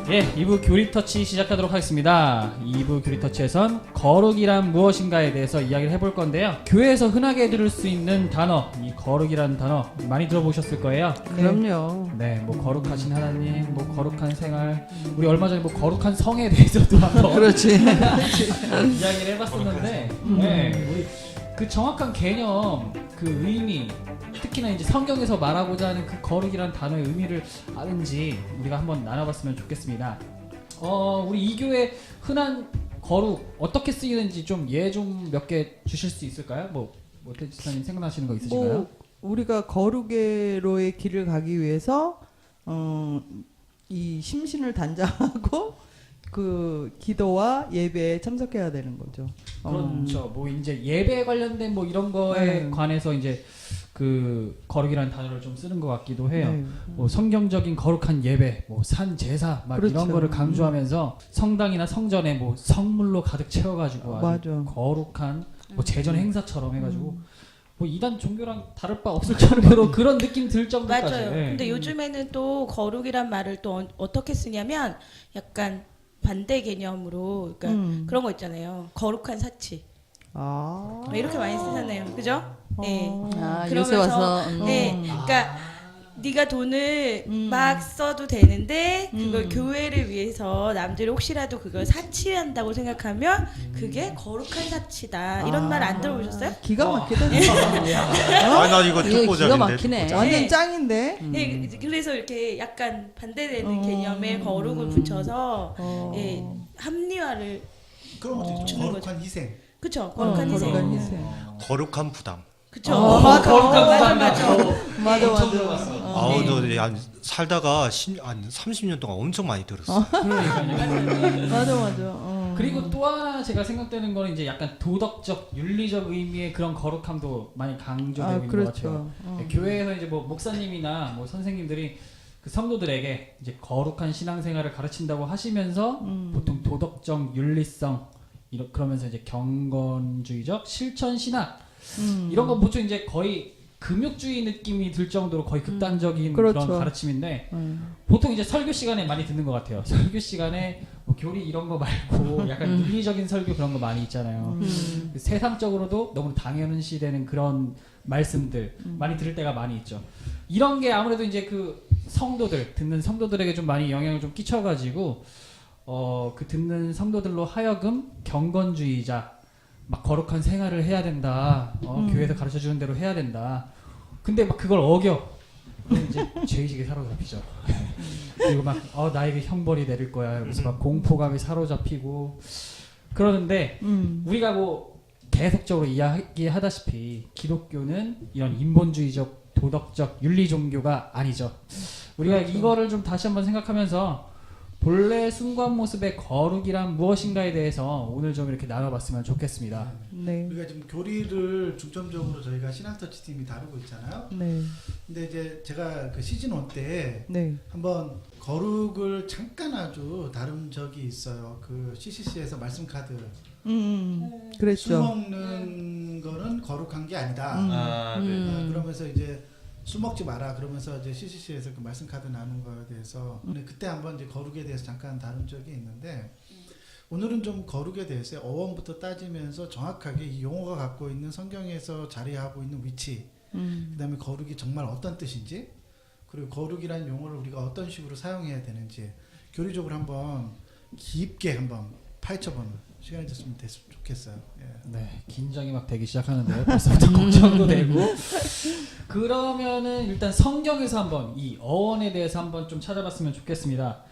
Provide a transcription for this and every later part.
예, 2부 교리터치 시작하도록 하겠습니다. 2부 교리터치에선 거룩이란 무엇인가에 대해서 이야기를 해볼 건데요. 교회에서 흔하게 들을 수 있는 단어, 이 거룩이라는 단어 많이 들어보셨을 거예요. 그럼요. 네, 뭐 거룩하신 하나님, 뭐 거룩한 생활, 우리 얼마 전에 뭐 거룩한 성에 대해서도 한번 그렇지. 이야기를 해봤었는데, 네, 우리 그 정확한 개념, 그 의미, 특히나 이제 성경에서 말하고자 하는 그 거룩이라는 단어의 의미를 아는지 우리가 한번 나눠봤으면 좋겠습니다. 우리 이 교회 흔한 거룩 어떻게 쓰이는지 좀 예 좀 몇 개 주실 수 있을까요? 모태 지사님 생각나시는 거 있으신가요? 뭐 우리가 거룩의로의 길을 가기 위해서 이 심신을 단장하고 그 기도와 예배에 참석해야 되는 거죠. 그렇죠. 뭐 이제 예배에 관련된 뭐 이런 거에 관해서 이제 그 거룩이라는 단어를 좀 쓰는 것 같기도 해요. 네. 뭐 성경적인 거룩한 예배, 뭐 산 제사 막 그렇죠. 이런 거를 강조하면서 성당이나 성전에 뭐 성물로 가득 채워가지고 아주 맞아. 거룩한 뭐 제전 행사처럼 해가지고 뭐 이단 종교랑 다를 바 없을 정도로 그런 느낌 들 정도까지. 맞아요. 예. 근데 요즘에는 또 거룩이란 말을 또 어떻게 쓰냐면 약간 반대 개념으로 그러니까 그런 거 있잖아요. 거룩한 사치. 아. 이렇게 많이 쓰잖아요. 그죠? 네. 아, 그러면서 요새 와서 네. 그러니까 네가 돈을 막 써도 되는데 그걸 교회를 위해서 남들이 혹시라도 그걸 사치한다고 생각하면 그게 거룩한 사치다. 이런 말 안 들어보셨어요? 기가 막히다. 아, 나 이거 이거 듣고 기가 자는데. 막히네. 완전 네. 짱인데. 네, 그래서 이렇게 약간 반대되는 개념의 거룩을 붙여서 예, 합리화를 그런 것도 있죠. 주는 거룩한 희생. 그쵸 거룩한 희생. 거룩한 희생. 거룩한 부담. 그쵸. 맞아. 맞아 맞아. 맞아. 아우, 너 살다가 한 30년 동안 엄청 많이 들었어. 맞아. 그리고 또 하나 제가 생각되는 거는 이제 약간 도덕적, 윤리적 의미의 그런 거룩함도 많이 강조되고 있는 것 같아요. 교회에서 이제 뭐 목사님이나 뭐 선생님들이 그 성도들에게 이제 거룩한 신앙생활을 가르친다고 하시면서 보통 도덕적, 윤리성 그러면서 이제 경건주의적, 실천 신학 이런 건 보통 이제 거의 금욕주의 느낌이 들 정도로 거의 극단적인 그렇죠. 그런 가르침인데 보통 이제 설교 시간에 많이 듣는 것 같아요. 설교 시간에 뭐 교리 이런 거 말고 약간 윤리적인 설교 그런 거 많이 있잖아요. 세상적으로도 너무 당연시되는 그런 말씀들 많이 들을 때가 많이 있죠. 이런 게 아무래도 이제 그 듣는 성도들에게 좀 많이 영향을 좀 끼쳐가지고 그 듣는 성도들로 하여금 경건주의자 막 거룩한 생활을 해야 된다. 교회에서 가르쳐 주는 대로 해야 된다. 근데 막 그걸 어겨. 그럼 이제 죄의식에 사로잡히죠. 그리고 막 나에게 형벌이 내릴 거야. 그래서 막 공포감에 사로잡히고 그러는데 우리가 뭐 계속적으로 이야기하다시피 기독교는 이런 인본주의적, 도덕적, 윤리 종교가 아니죠. 우리가 그렇죠. 이거를 좀 다시 한번 생각하면서 본래 순수한 모습의 거룩이란 무엇인가에 대해서 오늘 좀 이렇게 나눠봤으면 좋겠습니다. 네. 우리가 지금 교리를 중점적으로 저희가 신학터치 팀이 다루고 있잖아요. 네. 근데 이제 제가 그 시즌 1 때 네. 한번 거룩을 잠깐 아주 다룬 적이 있어요. 그 CCC에서 말씀 카드. 술 그랬죠. 먹는 거는 거룩한 게 아니다. 아, 네. 그러면서 이제 술 먹지 마라 그러면서 이제 CCC에서 그 말씀 카드 나눈 거에 대해서 근데 그때 한번 이제 거룩에 대해서 잠깐 다룬 적이 있는데 오늘은 좀 거룩에 대해서 어원부터 따지면서 정확하게 이 용어가 갖고 있는 성경에서 자리하고 있는 위치 그다음에 거룩이 정말 어떤 뜻인지 그리고 거룩이라는 용어를 우리가 어떤 식으로 사용해야 되는지 교리적으로 한번 깊게 한번 파헤쳐보는 시간이 됐으면 좋겠어요. 예. 네, 긴장이 막 되기 시작하는데요. 벌써부터 걱정도 되고. 그러면은 일단 성경에서 한번 이 어원에 대해서 한번 좀 찾아봤으면 좋겠습니다.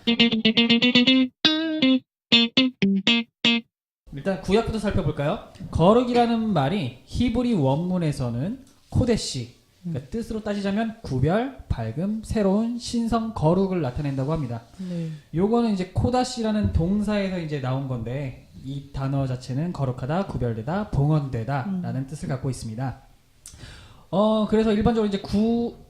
일단 구약부터 살펴볼까요? 거룩이라는 말이 히브리 원문에서는 코데시, 그러니까 뜻으로 따지자면 구별, 밝음, 새로운, 신성, 거룩을 나타낸다고 합니다. 네. 요거는 이제 코다시라는 동사에서 이제 나온 건데 이 단어 자체는 거룩하다, 구별되다, 봉헌되다 라는 뜻을 갖고 있습니다. 그래서 일반적으로 이제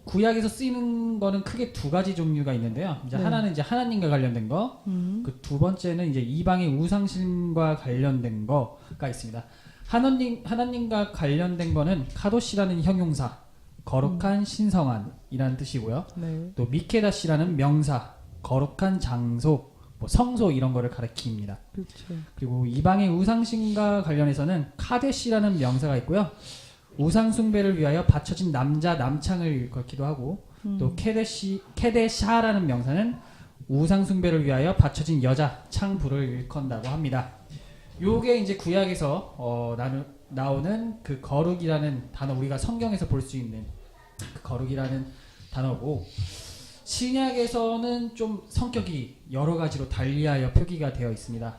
구약에서 쓰이는 거는 크게 두 가지 종류가 있는데요. 이제 네. 하나는 이제 하나님과 관련된 거, 그 두 번째는 이제 이방의 우상신과 관련된 거가 있습니다. 하나님과 관련된 거는 카도시라는 형용사, 거룩한 신성한이라는 뜻이고요. 네. 또 미케다시라는 명사, 거룩한 장소, 뭐 성소 이런 거를 가리킵니다. 그렇죠. 그리고 이방의 우상신과 관련해서는 카데시라는 명사가 있고요. 우상 숭배를 위하여 바쳐진 남자 남창을 일컫기도 하고 또 케데샤라는 명사는 우상 숭배를 위하여 바쳐진 여자 창부를 일컫는다고 합니다. 요게 이제 구약에서 나오는 그 거룩이라는 단어, 우리가 성경에서 볼 수 있는 그 거룩이라는 단어고, 신약에서는 좀 성격이 여러 가지로 달리하여 표기가 되어 있습니다.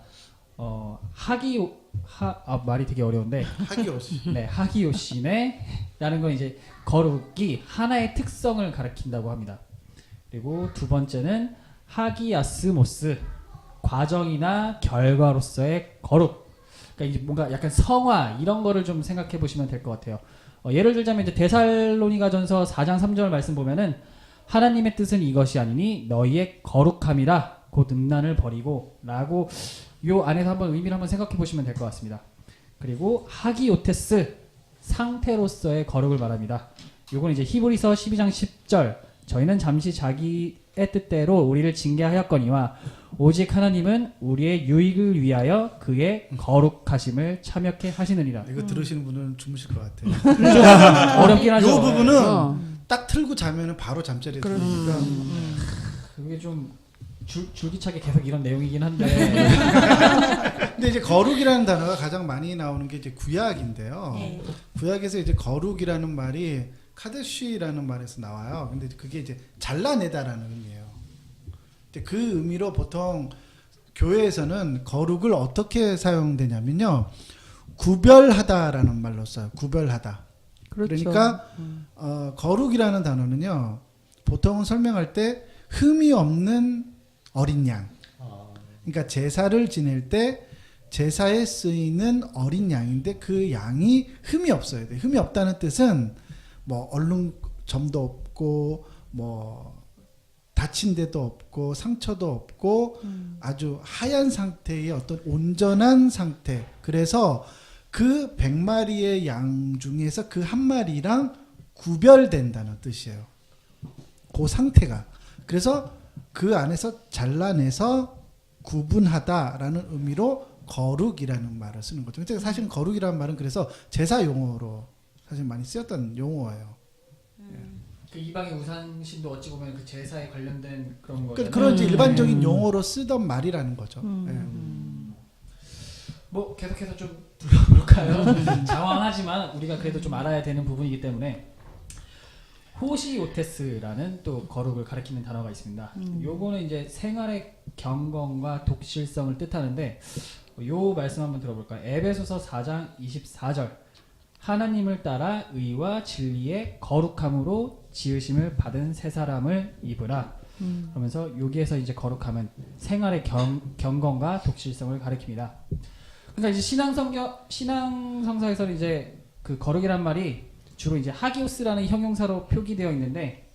말이 되게 어려운데 하기오시. 네, 하기요시네라는 건 이제 거룩이 하나의 특성을 가리킨다고 합니다. 그리고 두 번째는 하기야스모스, 과정이나 결과로서의 거룩. 그러니까 이제 뭔가 약간 성화 이런 거를 좀 생각해 보시면 될 것 같아요. 예를 들자면 이제 데살로니가전서 4장 3절 말씀 보면은 하나님의 뜻은 이것이 아니니 너희의 거룩함이라 곧 음란을 버리고라고 요 안에서 한번 의미를 한번 생각해 보시면 될 것 같습니다. 그리고 하기오테스, 상태로서의 거룩을 말합니다. 요건 이제 히브리서 12장 10절, 저희는 잠시 자기의 뜻대로 우리를 징계하였거니와 오직 하나님은 우리의 유익을 위하여 그의 거룩하심을 참여케 하시느니라. 이거 들으시는 분은 주무실 것 같아요. 어렵긴 하죠. 이 부분은 어. 딱 틀고 자면은 바로 잠자리에 그러니까. 들으니까 그게 좀 줄기차게 계속 이런 내용이긴 한데 근데 이제 거룩이라는 단어가 가장 많이 나오는 게 이제 구약인데요. 네. 구약에서 이제 거룩이라는 말이 카데쉬라는 말에서 나와요. 근데 그게 이제 잘라내다라는 의미예요. 이제 그 의미로 보통 교회에서는 거룩을 어떻게 사용되냐면요, 구별하다라는 말로 써요. 구별하다. 그렇죠. 그러니까 거룩이라는 단어는요, 보통은 설명할 때 흠이 없는 어린 양. 그러니까 제사를 지낼 때 제사에 쓰이는 어린 양인데 그 양이 흠이 없어야 돼. 흠이 없다는 뜻은 뭐 얼룩 점도 없고 뭐 다친 데도 없고 상처도 없고 아주 하얀 상태의 어떤 온전한 상태. 그래서 그 100마리의 양 중에서 그 한 마리랑 구별된다는 뜻이에요. 그 상태가. 그래서 그 안에서 잘라내서 구분하다라는 의미로 거룩이라는 말을 쓰는 거죠. 근데 사실은 거룩이라는 말은 그래서 제사 용어로 사실 많이 쓰였던 용어예요. 그 이방의 우상신도 어찌 보면 그 제사에 관련된 그런 거죠. 그런 이제 일반적인 용어로 쓰던 말이라는 거죠. 뭐 계속해서 좀 들어볼까요? 장황하지만 우리가 그래도 좀 알아야 되는 부분이기 때문에 호시오테스라는 또 거룩을 가리키는 단어가 있습니다. 요거는 이제 생활의 경건과 독실성을 뜻하는데 요 말씀 한번 들어볼까요? 에베소서 4장 24절, 하나님을 따라 의와 진리의 거룩함으로 지으심을 받은 새 사람을 입으라. 그러면서 여기에서 이제 거룩함은 생활의 경건과 독실성을 가리킵니다. 그러니까 이제 신앙성서에서는 이제 그 거룩이란 말이 주로 이제 하기오스라는 형용사로 표기되어 있는데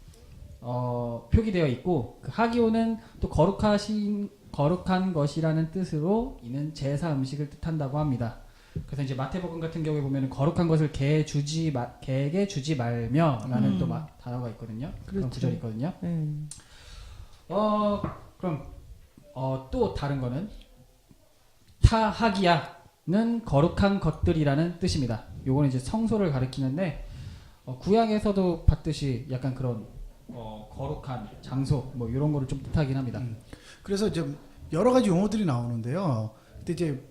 표기되어 있고, 그 하기오는 또 거룩한 것이라는 뜻으로 이는 제사 음식을 뜻한다고 합니다. 그래서 이제 마태복음 같은 경우에 보면은 거룩한 것을 개에게 주지 말며라는 또 단어가 있거든요. 그런 그렇죠. 구절이 있거든요. 네. 그럼 또 다른 거는 타하기야는 거룩한 것들이라는 뜻입니다. 요거는 이제 성소를 가리키는데 구약에서도 봤듯이 약간 그런 거룩한 장소 뭐 이런 거를 좀 뜻하긴 합니다. 그래서 이제 여러 가지 용어들이 나오는데요. 근데 이제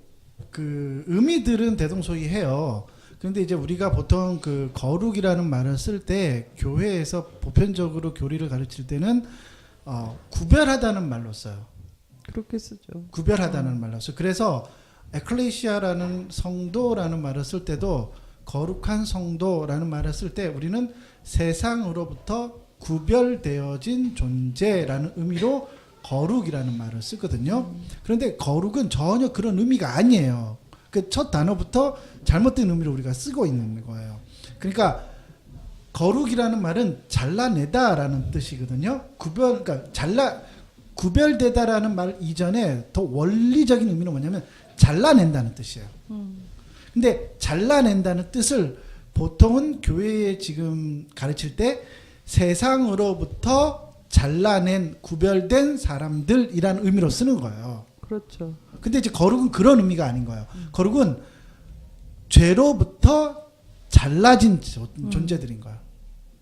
그 의미들은 대동소이해요. 그런데 이제 우리가 보통 그 거룩이라는 말을 쓸 때 교회에서 보편적으로 교리를 가르칠 때는 구별하다는 말로 써요. 그렇게 쓰죠. 구별하다는 말로 써요. 그래서 에클레시아라는 성도라는 말을 쓸 때도 거룩한 성도라는 말을 쓸 때 우리는 세상으로부터 구별되어진 존재라는 의미로 거룩이라는 말을 쓰거든요. 그런데 거룩은 전혀 그런 의미가 아니에요. 그 첫 단어부터 잘못된 의미로 우리가 쓰고 있는 거예요. 그러니까 거룩이라는 말은 잘라내다라는 뜻이거든요. 그러니까 구별되다라는 말 이전에 더 원리적인 의미는 뭐냐면 잘라낸다는 뜻이에요. 근데 잘라낸다는 뜻을 보통은 교회에 지금 가르칠 때 세상으로부터 잘라낸 구별된 사람들이라는 의미로 쓰는 거예요. 그렇죠. 근데 이제 거룩은 그런 의미가 아닌 거예요. 거룩은 죄로부터 잘라진 존재들인 거예요.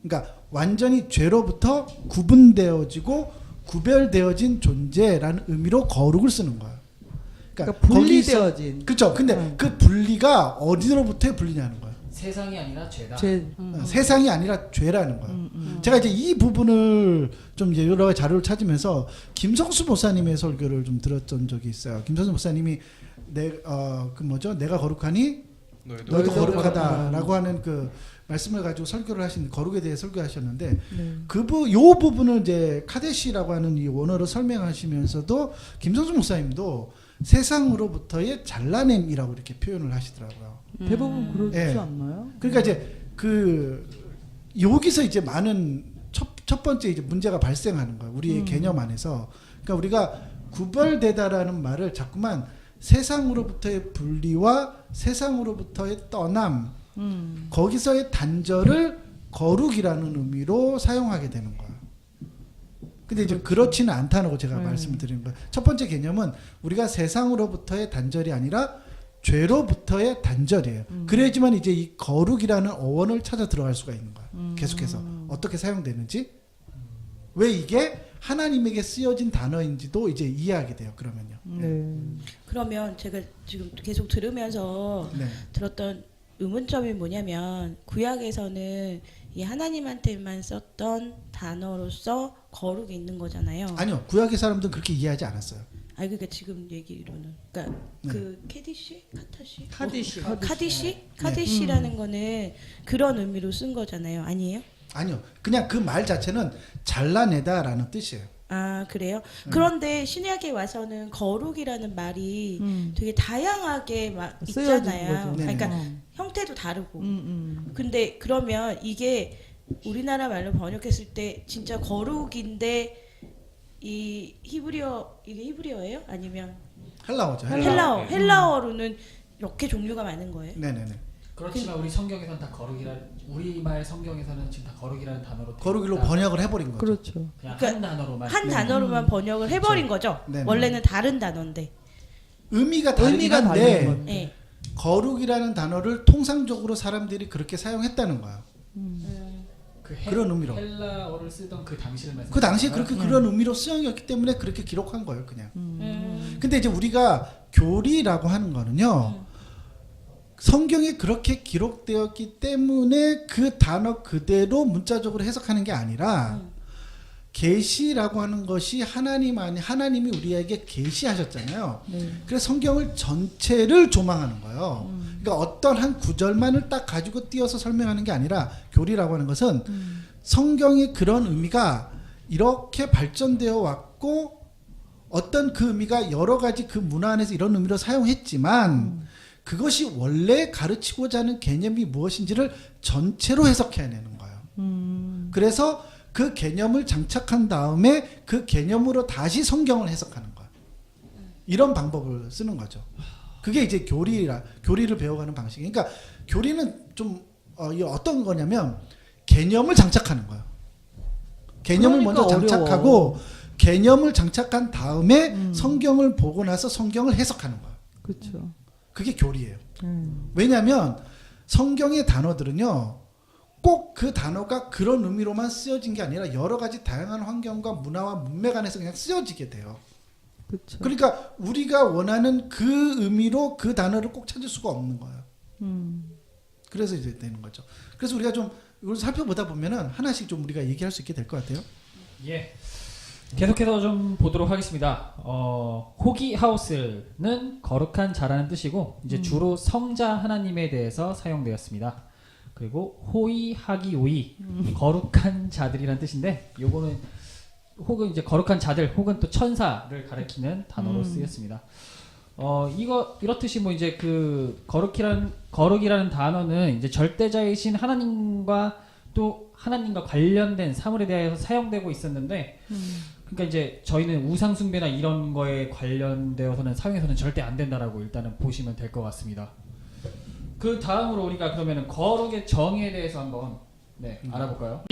그러니까 완전히 죄로부터 구분되어지고 구별되어진 존재라는 의미로 거룩을 쓰는 거예요. 그러니까 분리되어진. 그렇죠. 근데 그 분리가 어디로부터의 분리냐는 거예요. 세상이 아니라 죄다. 세상이 아니라 죄라는 거예요. 제가 이제 이 부분을 좀 이제 여러 가지 자료를 찾으면서 김성수 목사님의 설교를 좀 들었던 적이 있어요. 김성수 목사님이 내가 거룩하니 너희도 거룩하다라고 하는 그 말씀을 가지고 설교를 하신 거룩에 대해 설교하셨는데 요 부분을 이제 카데시라고 하는 이 원어로 설명하시면서도 김성수 목사님도 세상으로부터의 잘라냄이라고 이렇게 표현을 하시더라고요. 대부분 그렇지 예. 않나요? 그러니까 이제 여기서 이제 많은 첫 번째 이제 문제가 발생하는 거예요. 우리의 개념 안에서. 그러니까 우리가 구별되다라는 말을 자꾸만 세상으로부터의 분리와 세상으로부터의 떠남, 거기서의 단절을 거룩이라는 의미로 사용하게 되는 거예요. 근데 이제 그렇지는 않다고 제가 말씀을 드리는 거예요. 첫 번째 개념은 우리가 세상으로부터의 단절이 아니라 죄로부터의 단절이에요. 그래야지만 이제 이 거룩이라는 어원을 찾아 들어갈 수가 있는 거예요. 계속해서 어떻게 사용되는지, 왜 이게 하나님에게 쓰여진 단어인지도 이제 이해하게 돼요. 그러면요. 그러면 제가 지금 계속 들으면서 네. 들었던 의문점이 뭐냐면 구약에서는 이 하나님한테만 썼던 단어로서 거룩이 있는 거잖아요. 아니요, 구약의 사람들은 그렇게 이해하지 않았어요. 아니 그러니까 지금 얘기로는 그러니까 그 케디시, 카타시, 카디시. 카데시라는 거는 그런 의미로 쓴 거잖아요. 아니에요? 아니요, 그냥 그 말 자체는 잘라내다라는 뜻이에요. 아 그래요? 그런데 신약에 와서는 거룩이라는 말이 되게 다양하게 막 쓰여진 있잖아요. 거죠. 그러니까 네네. 형태도 다르고. 근데 그러면 이게 우리나라 말로 번역했을 때 진짜 거룩인데 이 이게 히브리어예요? 아니면 헬라어죠. 헬라어로는 이렇게 종류가 많은 거예요? 네네네. 그렇지만 우리 성경에서는 다 우리말 성경에서는 지금 다 거룩이라는 단어로 거룩으로 되어 있다. 번역을 해버린 거죠. 그렇죠. 그냥 그러니까 한 단어로만. 한 단어로만 번역을 해버린 거죠. 네네. 원래는 다른 단어인데. 의미가 다르긴 의미가 다른 한데 건. 네. 거룩이라는 단어를 통상적으로 사람들이 그렇게 사용했다는 거야. 그런 의미로. 헬라어를 쓰던 그 당시를 말씀. 그 당시에 그렇게 그런 의미로 쓰여졌기 때문에 그렇게 기록한 거예요, 그냥. 근데 이제 우리가 교리라고 하는 거는요. 성경에 그렇게 기록되었기 때문에 그 단어 그대로 문자적으로 해석하는 게 아니라 계시라고 하는 것이 하나님이 우리에게 계시하셨잖아요. 그래서 성경을 전체를 조망하는 거예요. 그러니까 어떤 한 구절만을 딱 가지고 띄어서 설명하는 게 아니라 교리라고 하는 것은 성경의 그런 의미가 이렇게 발전되어 왔고 어떤 그 의미가 여러 가지 그 문화 안에서 이런 의미로 사용했지만 그것이 원래 가르치고자 하는 개념이 무엇인지를 전체로 해석해내는 거예요. 그래서 그 개념을 장착한 다음에 그 개념으로 다시 성경을 해석하는 거예요. 이런 방법을 쓰는 거죠. 그게 이제 교리를 배워가는 방식이에요. 그러니까 교리는 좀 어떤 거냐면 개념을 장착하는 거예요. 개념을 그러니까 먼저 장착하고 어려워. 개념을 장착한 다음에 성경을 보고 나서 성경을 해석하는 거예요. 그렇죠. 그게 교리예요. 왜냐하면 성경의 단어들은요. 꼭 그 단어가 그런 의미로만 쓰여진 게 아니라 여러 가지 다양한 환경과 문화와 문맥 안에서 그냥 쓰여지게 돼요. 그렇죠. 그러니까 우리가 원하는 그 의미로 그 단어를 꼭 찾을 수가 없는 거예요. 그래서 이제 되는 거죠. 그래서 우리가 좀 이걸 살펴보다 보면은 하나씩 좀 우리가 얘기할 수 있게 될 것 같아요. 예. 계속해서 좀 보도록 하겠습니다. 호기하우스는 거룩한 자라는 뜻이고 이제 주로 성자 하나님에 대해서 사용되었습니다. 그리고 호이하기오이 거룩한 자들이라는 뜻인데 요거는 혹은 이제 거룩한 자들 혹은 또 천사를 가리키는 단어로 쓰였습니다. 이렇듯이 뭐 이제 그 거룩이라는 단어는 이제 절대자이신 하나님과 또 하나님과 관련된 사물에 대해서 사용되고 있었는데 그러니까 이제 저희는 우상 숭배나 이런 거에 관련되어서는 사용해서는 절대 안 된다라고 일단은 보시면 될 것 같습니다. 그 다음으로 우리가 그러면은 거룩의 정의에 대해서 한번 알아볼까요?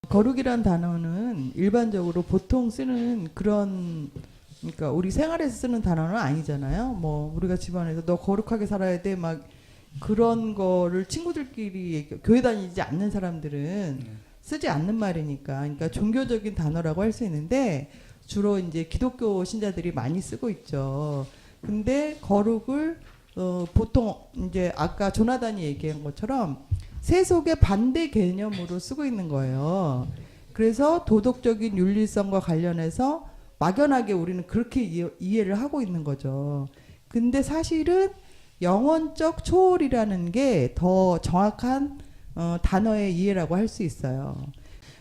거룩이란 단어는 일반적으로 보통 쓰는 그런, 그러니까 우리 생활에서 쓰는 단어는 아니잖아요. 뭐 우리가 집안에서 너 거룩하게 살아야 돼 막 그런 거를 친구들끼리 교회 다니지 않는 사람들은 쓰지 않는 말이니까, 그러니까 종교적인 단어라고 할 수 있는데 주로 이제 기독교 신자들이 많이 쓰고 있죠. 근데 거룩을 보통 이제 아까 조나단이 얘기한 것처럼 세속의 반대 개념으로 쓰고 있는 거예요. 그래서 도덕적인 윤리성과 관련해서 막연하게 우리는 그렇게 이해를 하고 있는 거죠. 근데 사실은 영혼적 초월이라는 게 더 정확한 단어의 이해라고 할 수 있어요.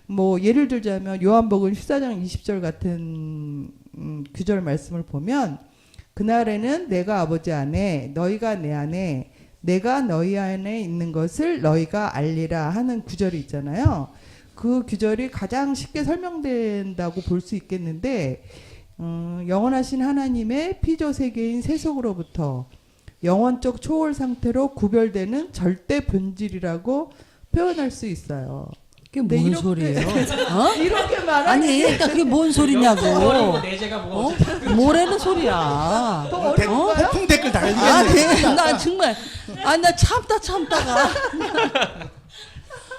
뭐 예를 들자면 요한복음 14장 20절 같은 구절 말씀을 보면 그날에는 내가 아버지 안에 너희가 내 안에 내가 너희 안에 있는 것을 너희가 알리라 하는 구절이 있잖아요. 그 구절이 가장 쉽게 설명된다고 볼 수 있겠는데 영원하신 하나님의 피조 세계인 세속으로부터 영원적 초월 상태로 구별되는 절대 본질이라고 표현할 수 있어요. 그게 근데 뭔 이렇게- 소리예요? 어? 이렇게 말하는 아니, 그러니까 그게 뭔 소리냐고. 거룩이고 내재가 뭐가 뭐라는 소리야. 더 어려울까요? 폭풍 댓글 아, 달리겠네. 나 정말, 나 참다가.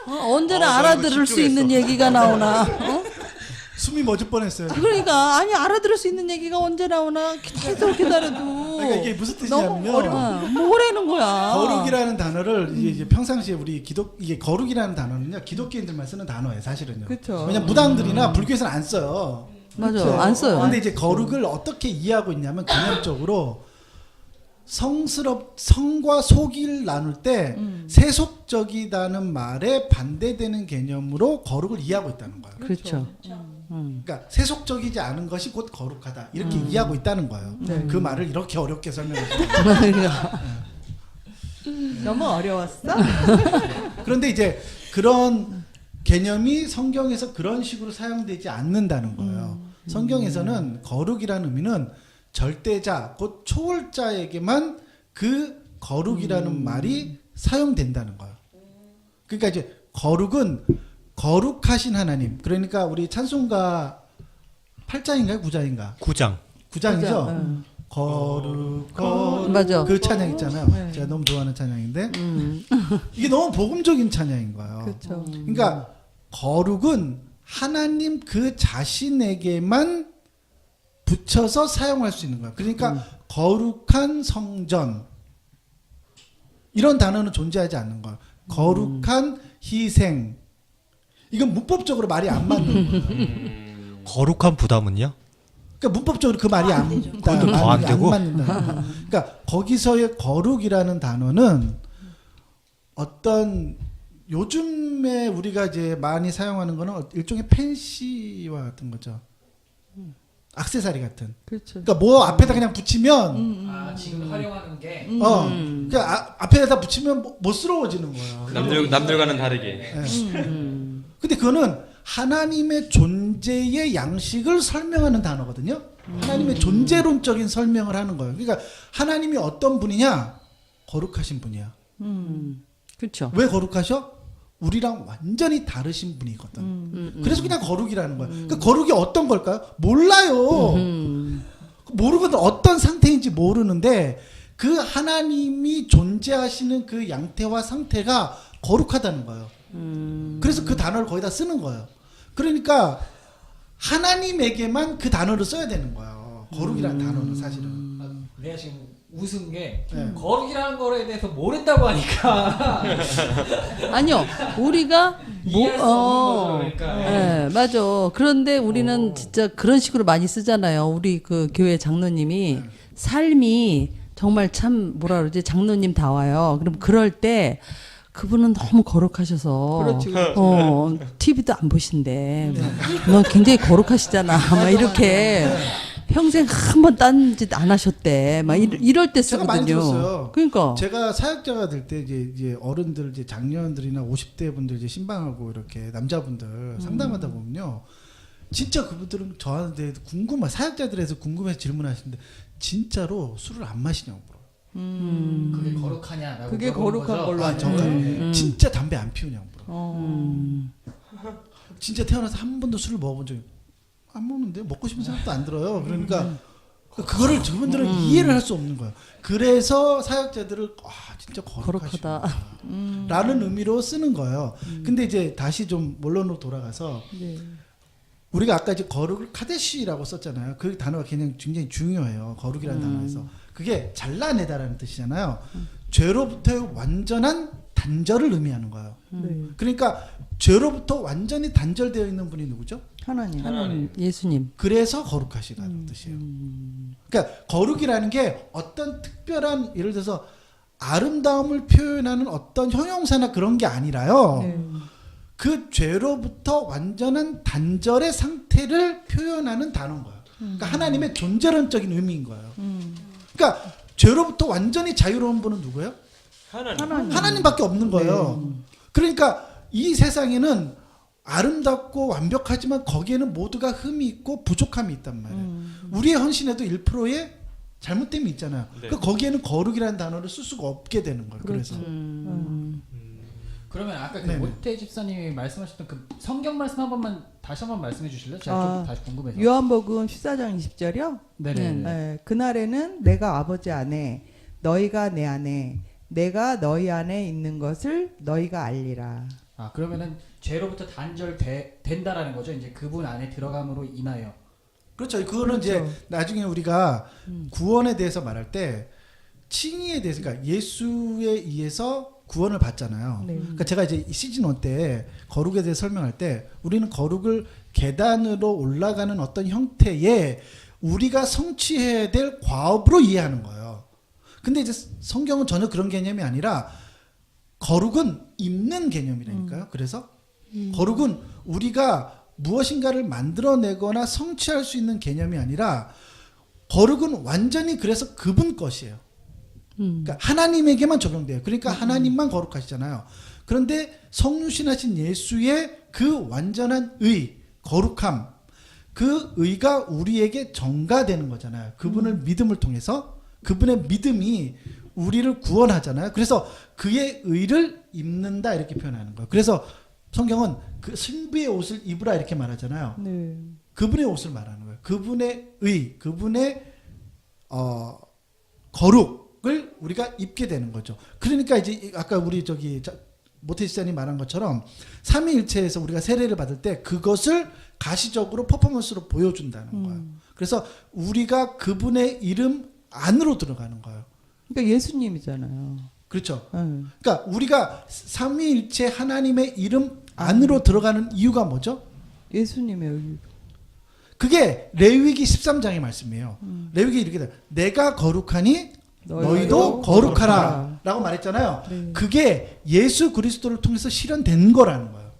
언제나 나 알아들을 이거 수 있는 얘기가 나오나. 숨이 멎을 뻔했어요. 그러니까, 아니, 알아들을 수 있는 얘기가 언제 나오나. 계속 기다려도. 그러니까 이게 무슨 너무 뜻이냐면요. 뭐라는 거야. 거룩이라는 단어를 이제 평상시에 우리 이게 거룩이라는 단어는요 기독교인들만 쓰는 단어예요 사실은요. 그쵸. 왜냐면 무당들이나 불교에서는 안 써요. 맞아, 그쵸. 안 써요. 근데 이제 거룩을 어떻게 이해하고 있냐면 개념적으로 성과 속일 나눌 때 세속적이다는 말에 반대되는 개념으로 거룩을 이해하고 있다는 거예요. 그렇죠. 그러니까 세속적이지 않은 것이 곧 거룩하다 이렇게 이해하고 있다는 거예요. 네. 그 말을 이렇게 어렵게 설명해요. 너무 어려웠어? 그런데 이제 그런 개념이 성경에서 그런 식으로 사용되지 않는다는 거예요. 성경에서는 거룩이라는 의미는 절대자, 곧 초월자에게만 그 거룩이라는 말이 사용된다는 거예요. 그러니까 이제 거룩은 거룩하신 하나님. 그러니까 우리 찬송가 8장인가요? 9장인가? 9장. 9장이죠. 거룩 맞아. 그 찬양 있잖아요. 네. 제가 너무 좋아하는 찬양인데 이게 너무 복음적인 찬양인 거예요. 그렇죠. 그러니까 거룩은 하나님 그 자신에게만 붙여서 사용할 수 있는 거예요. 그러니까 거룩한 성전 이런 단어는 존재하지 않는 거예요. 거룩한 희생 이건 문법적으로 말이 안 맞는 거예요. 거룩한 부담은요? 그러니까 문법적으로 그 말이 안 그것도 더안 되고? 맞는다. 그러니까 거기서의 거룩이라는 단어는 어떤 요즘에 우리가 이제 많이 사용하는 거는 일종의 펜시와 같은 거죠. 액세서리 같은. 그렇죠. 그러니까 뭐 앞에다 그냥 붙이면 지금 활용하는 게 그러니까 앞에다 붙이면 멋스러워지는 거예요. 남들과는 다르게. 근데 그거는 하나님의 존재의 양식을 설명하는 단어거든요. 하나님의 존재론적인 설명을 하는 거예요. 그러니까 하나님이 어떤 분이냐? 거룩하신 분이야. 그렇죠. 왜 거룩하셔? 우리랑 완전히 다르신 분이거든. 그래서 그냥 거룩이라는 거야. 그 거룩이 어떤 걸까요? 몰라요. 모르거든. 어떤 상태인지 모르는데 그 하나님이 존재하시는 그 양태와 상태가 거룩하다는 거예요. 그래서 그 단어를 거기다 쓰는 거예요. 그러니까 하나님에게만 그 단어를 써야 되는 거예요. 거룩이라는 단어는 사실은. 내가 지금 웃은 게 네. 거룩이라는 거에 대해서 모른다고 하니까 아니요, 우리가 이해할 수 없는 거죠. 그러니까. 네, 맞아. 그런데 우리는 진짜 그런 식으로 많이 쓰잖아요. 우리 그 교회 장로님이 삶이 정말 참 뭐라 그러지, 장로님 다와요. 그럼 그럴 때 그분은 너무 거룩하셔서 그렇지, 그렇지. TV도 안 보신대. 너 굉장히 거룩하시잖아. 막 이렇게 평생 한 번 딴 짓 안 하셨대. 막 이럴 때 제가 쓰거든요. 많이 들었어요. 그러니까 제가 사역자가 될 때 이제 어른들 이제 장년들이나 50대 분들 이제 신방하고 이렇게 남자분들 상담하다 보면요. 진짜 그분들은 저한테 사역자들에서 궁금해서 질문하시는데 진짜로 술을 안 마시냐고 물어요. 그게 거룩하냐라고 그게 물어보는 거룩한 거죠? 걸로 아, 알죠. 정말 진짜 담배 안 피우냐고 물어요. 어. 진짜 태어나서 한 번도 술을 먹어본 적이 안 먹는데 먹고 싶은 생각도 안 들어요. 그러니까 그거를 저분들은 이해를 할 수 없는 거예요. 그래서 사역자들을 진짜 거룩하다 라는 의미로 쓰는 거예요. 근데 이제 다시 좀 본론으로 돌아가서 네. 우리가 아까 이제 거룩을 카데시라고 썼잖아요. 그 단어가 굉장히 중요해요. 거룩이라는 단어에서 그게 잘라내다라는 뜻이잖아요. 죄로부터의 완전한 단절을 의미하는 거예요. 네. 그러니까 죄로부터 완전히 단절되어 있는 분이 누구죠? 하나님. 예수님. 그래서 거룩하시다는 뜻이에요. 그러니까 거룩이라는 게 어떤 특별한 예를 들어서 아름다움을 표현하는 어떤 형용사나 그런 게 아니라요. 네. 그 죄로부터 완전한 단절의 상태를 표현하는 단어인 거예요. 그러니까 하나님의 존재론적인 의미인 거예요. 그러니까 죄로부터 완전히 자유로운 분은 누구예요? 하나님밖에 없는 거예요. 그러니까 이 세상에는 아름답고 완벽하지만 거기에는 모두가 흠이 있고 부족함이 있단 말이에요. 우리의 헌신에도 1%의 잘못됨이 있잖아요. 네. 그 거기에는 거룩이라는 단어를 쓸 수가 없게 되는 거예요. 그래서 그러면 아까 그 네네. 모태 집사님이 말씀하셨던 그 성경 말씀 한 번만 다시 한번 말씀해 주실래요? 제가 아, 좀 다시 궁금해서. 요한복음 14장 20절이요. 네네. 네, 그날에는 내가 아버지 안에 너희가 내 안에 내가 너희 안에 있는 것을 너희가 알리라. 아 그러면은 죄로부터 단절된다라는 거죠. 이제 그분 안에 들어감으로 인하여. 그렇죠. 그거는 이제 나중에 우리가 구원에 대해서 말할 때 칭의에 대해서 그러니까 예수에 의해서 구원을 받잖아요. 네. 그러니까 제가 이제 시즌 1 때 거룩에 대해 설명할 때 우리는 거룩을 계단으로 올라가는 어떤 형태의 우리가 성취해야 될 과업으로 이해하는 거예요. 근데 이제 성경은 전혀 그런 개념이 아니라 거룩은 입는 개념이라니까요. 그래서 거룩은 우리가 무엇인가를 만들어내거나 성취할 수 있는 개념이 아니라 거룩은 완전히 그래서 그분 것이에요. 그러니까 하나님에게만 적용돼요. 그러니까 하나님만 거룩하시잖아요. 그런데 성육신하신 예수의 그 완전한 의, 거룩함, 그 의가 우리에게 전가되는 거잖아요. 그분을 믿음을 통해서 그분의 믿음이 우리를 구원하잖아요. 그래서 그의 의를 입는다 이렇게 표현하는 거예요. 그래서 성경은 그 신부의 옷을 입으라 이렇게 말하잖아요. 네. 그분의 옷을 말하는 거예요. 그분의 의, 그분의 거룩을 우리가 입게 되는 거죠. 그러니까 이제 아까 우리 모태지사님 말한 것처럼 삼위일체에서 우리가 세례를 받을 때 그것을 가시적으로 퍼포먼스로 보여준다는 거예요. 그래서 우리가 그분의 이름 안으로 들어가는 거예요. 그러니까 예수님이잖아요. 그렇죠. 네. 그러니까 우리가 삼위일체 하나님의 이름 안으로 들어가는 이유가 뭐죠? 예수님의 의. 그게 레위기 13장의 말씀이에요. 레위기 이렇게 돼. 내가 거룩하니 너희도 거룩하라 라고 말했잖아요. 네. 그게 예수 그리스도를 통해서 실현된 거라는 거예요.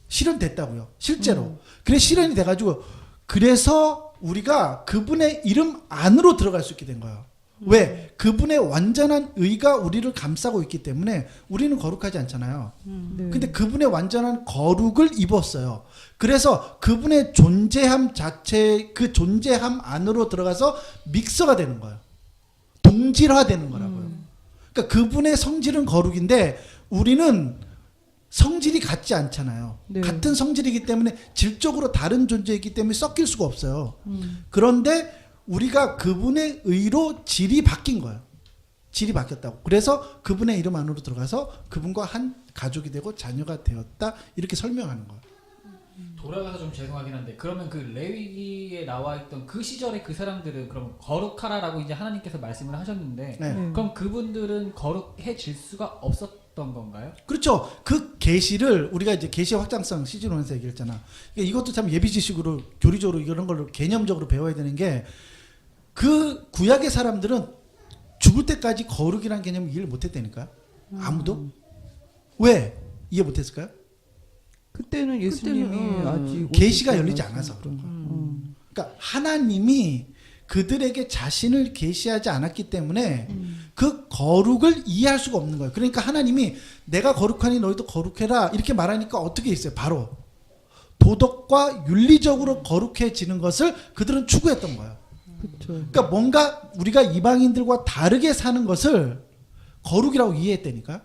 실현됐다고요. 실제로. 그래 실현이 돼가지고 그래서 우리가 그분의 이름 안으로 들어갈 수 있게 된 거예요. 왜? 그분의 완전한 의가 우리를 감싸고 있기 때문에 우리는 거룩하지 않잖아요. 네. 근데 그분의 완전한 거룩을 입었어요. 그래서 그분의 존재함 자체, 그 존재함 안으로 들어가서 믹서가 되는 거예요. 동질화되는 거라고요. 그러니까 그분의 성질은 거룩인데 우리는 성질이 같지 않잖아요. 네. 같은 성질이기 때문에 질적으로 다른 존재이기 때문에 섞일 수가 없어요. 그런데 우리가 그분의 의로 질이 바뀐 거예요. 질이 바뀌었다고. 그래서 그분의 이름 안으로 들어가서 그분과 한 가족이 되고 자녀가 되었다. 이렇게 설명하는 거예요. 돌아가서 좀 죄송하긴 한데 그러면 그 레위기에 나와 있던 그 시절의 그 사람들은 그럼 거룩하라라고 이제 하나님께서 말씀을 하셨는데 네. 그럼 그분들은 거룩해질 수가 없었던 건가요? 그렇죠. 그 계시를 우리가 이제 계시 확장성 시즌 1에서 얘기했잖아. 이것도 참 예비 지식으로 교리적으로 이런 걸로 개념적으로 배워야 되는 게 그 구약의 사람들은 죽을 때까지 거룩이라는 개념을 이해를 못했다니까요. 아무도. 왜 이해 못했을까요? 그때는 예수님이 아직 계시가 오실 열리지 때가 않아서 그런 있으니까. 거예요. 그러니까 하나님이 그들에게 자신을 계시하지 않았기 때문에 그 거룩을 이해할 수가 없는 거예요. 그러니까 하나님이 내가 거룩하니 너희도 거룩해라 이렇게 말하니까 어떻게 있어요? 바로 도덕과 윤리적으로 거룩해지는 것을 그들은 추구했던 거예요. 그렇죠. 그러니까 뭔가 우리가 이방인들과 다르게 사는 것을 거룩이라고 이해했다니까.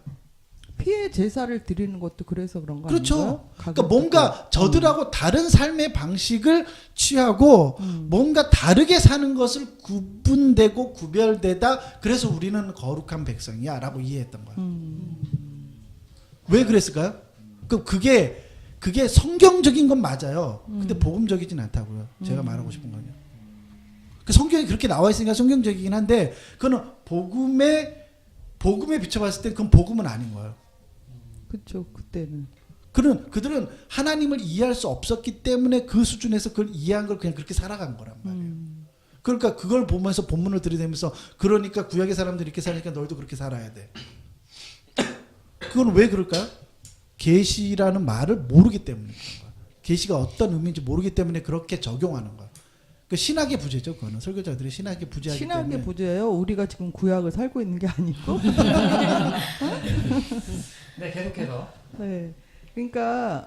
피해 제사를 드리는 것도 그래서 그런 거 그렇죠. 아닌가요? 그러니까 뭔가 저들하고 다른 삶의 방식을 취하고 뭔가 다르게 사는 것을 구분되고 구별되다. 그래서 우리는 거룩한 백성이야라고 이해했던 거야. 왜 그랬을까요? 그게 성경적인 건 맞아요. 근데 복음적이진 않다고요. 제가 말하고 싶은 건요. 그 성경이 그렇게 나와 있으니까 성경적이긴 한데 그거는 복음에 비춰봤을 때 그건 복음은 아닌 거예요. 그렇죠. 그때는. 그들은 하나님을 이해할 수 없었기 때문에 그 수준에서 그걸 이해한 걸 그냥 그렇게 살아간 거란 말이에요. 그러니까 그걸 보면서 본문을 들이대면서 그러니까 구약의 사람들이 이렇게 사니까 너희도 그렇게 살아야 돼. 그건 왜 그럴까요? 계시라는 말을 모르기 때문에 그런 거야. 계시가 어떤 의미인지 모르기 때문에 그렇게 적용하는 거야. 그 신학의 부재죠. 그거는 설교자들이 신학의 부재하기 때문에. 신학의 부재예요. 우리가 지금 구약을 살고 있는 게 아니고. 네, 계속해서. 네. 그러니까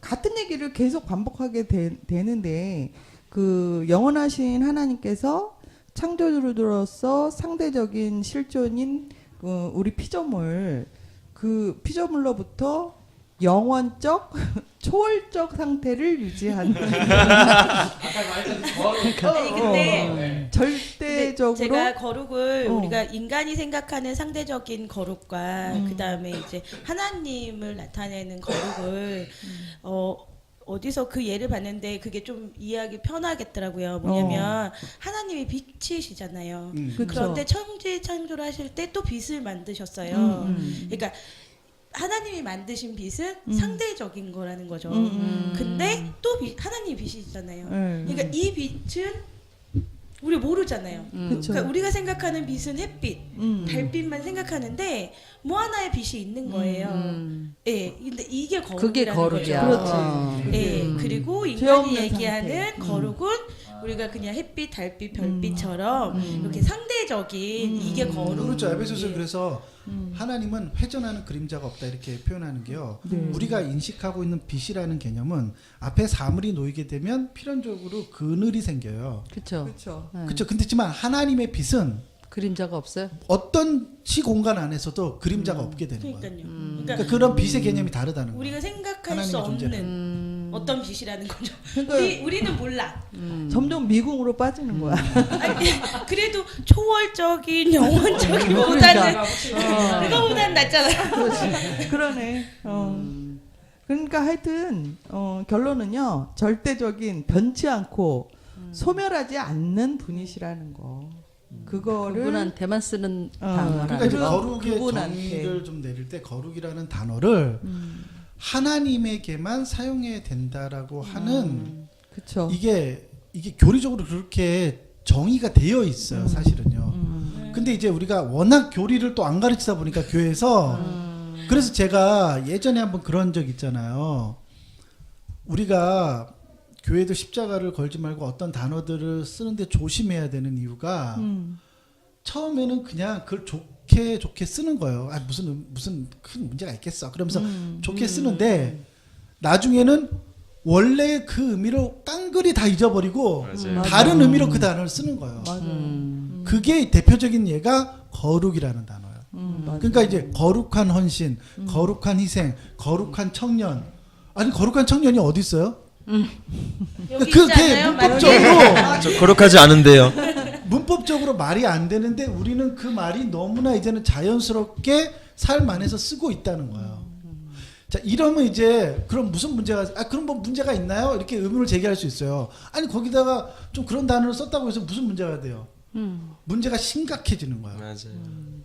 같은 얘기를 계속 반복하게 되는데 그 영원하신 하나님께서 창조주로서 상대적인 실존인 우리 피조물 그 피조물로부터 영원적 초월적 상태를 유지하는 아까 말했던 아니 근데 절대적으로 제가 거룩을 어. 우리가 인간이 생각하는 상대적인 거룩과 그 다음에 이제 하나님을 나타내는 거룩을 어디서 그 예를 봤는데 그게 좀 이해하기 편하겠더라고요. 뭐냐면 하나님이 빛이시잖아요. 그쵸. 그런데 천지 창조를 하실 때 또 빛을 만드셨어요. 그러니까 하나님이 만드신 빛은 상대적인 거라는 거죠. 근데 또 하나님이 빛이잖아요. 그러니까 이 빛은 우리 모르잖아요. 그쵸. 그러니까 우리가 생각하는 빛은 햇빛, 달빛만 생각하는데 뭐 하나의 빛이 있는 거예요. 예, 근데 이게 거룩이라는 그게 거룩이야. 거죠. 그렇지. 예, 그리고 죄 인간이 없는 얘기하는 상태. 거룩은 우리가 그냥 햇빛, 달빛, 별빛처럼 이렇게 상대적인 이게 거룩. 그렇죠. 에베소서 그래서 하나님은 회전하는 그림자가 없다 이렇게 표현하는 게요. 네. 우리가 인식하고 있는 빛이라는 개념은 앞에 사물이 놓이게 되면 필연적으로 그늘이 생겨요. 그렇죠. 그렇죠. 그렇죠. 근데지만 하나님의 빛은 그림자가 없어요. 어떤 시 공간 안에서도 그림자가 없게 되는 거예요. 그러니까요. 그러니까 그러니까 그런 빛의 개념이 다르다는 거예요. 우리가 생각할 하나님의 수 없는 존재는. 어떤 빛이라는 거죠. 그러니까 우리는 몰라. 점점 미궁으로 빠지는 거야. 아니, 그래도 초월적인 영원적인보다는 그거보다는 낫잖아요. 그러네. 그러니까 하여튼 결론은요. 절대적인 변치 않고 소멸하지 않는 분이시라는 거. 그거를 그분한테만 쓰는 단어라. 그러니까 이제 그런 거룩의 그분한테. 정의를 좀 내릴 때 거룩이라는 단어를 하나님에게만 사용해야 된다라고 하는 그렇죠. 이게 교리적으로 그렇게 정의가 되어 있어요, 사실은요. 근데 이제 우리가 워낙 교리를 또 안 가르치다 보니까 교회에서 그래서 제가 예전에 한번 그런 적 있잖아요. 우리가 교회도 십자가를 걸지 말고 어떤 단어들을 쓰는데 조심해야 되는 이유가 처음에는 그냥 그걸 좋게 쓰는 거예요. 아, 무슨 큰 문제가 있겠어. 그러면서 좋게 쓰는데 나중에는 원래 그 의미를 깡그리 다 잊어버리고 맞아요. 다른 의미로 그 단어를 쓰는 거예요. 맞아. 그게 대표적인 예가 거룩이라는 단어예요. 맞아. 그러니까 이제 거룩한 헌신, 거룩한 희생, 거룩한 청년. 아니 거룩한 청년이 어디 있어요? 여기 그게 있잖아요. 문법적으로 저 거룩하지 않은데요. 문법적으로 말이 안 되는데 우리는 그 말이 너무나 이제는 자연스럽게 삶 안에서 쓰고 있다는 거예요. 자, 이러면 이제 그럼 무슨 문제가 그럼 뭐 문제가 있나요? 이렇게 의문을 제기할 수 있어요. 아니 거기다가 좀 그런 단어를 썼다고 해서 무슨 문제가 돼요? 문제가 심각해지는 거예요. 맞아요.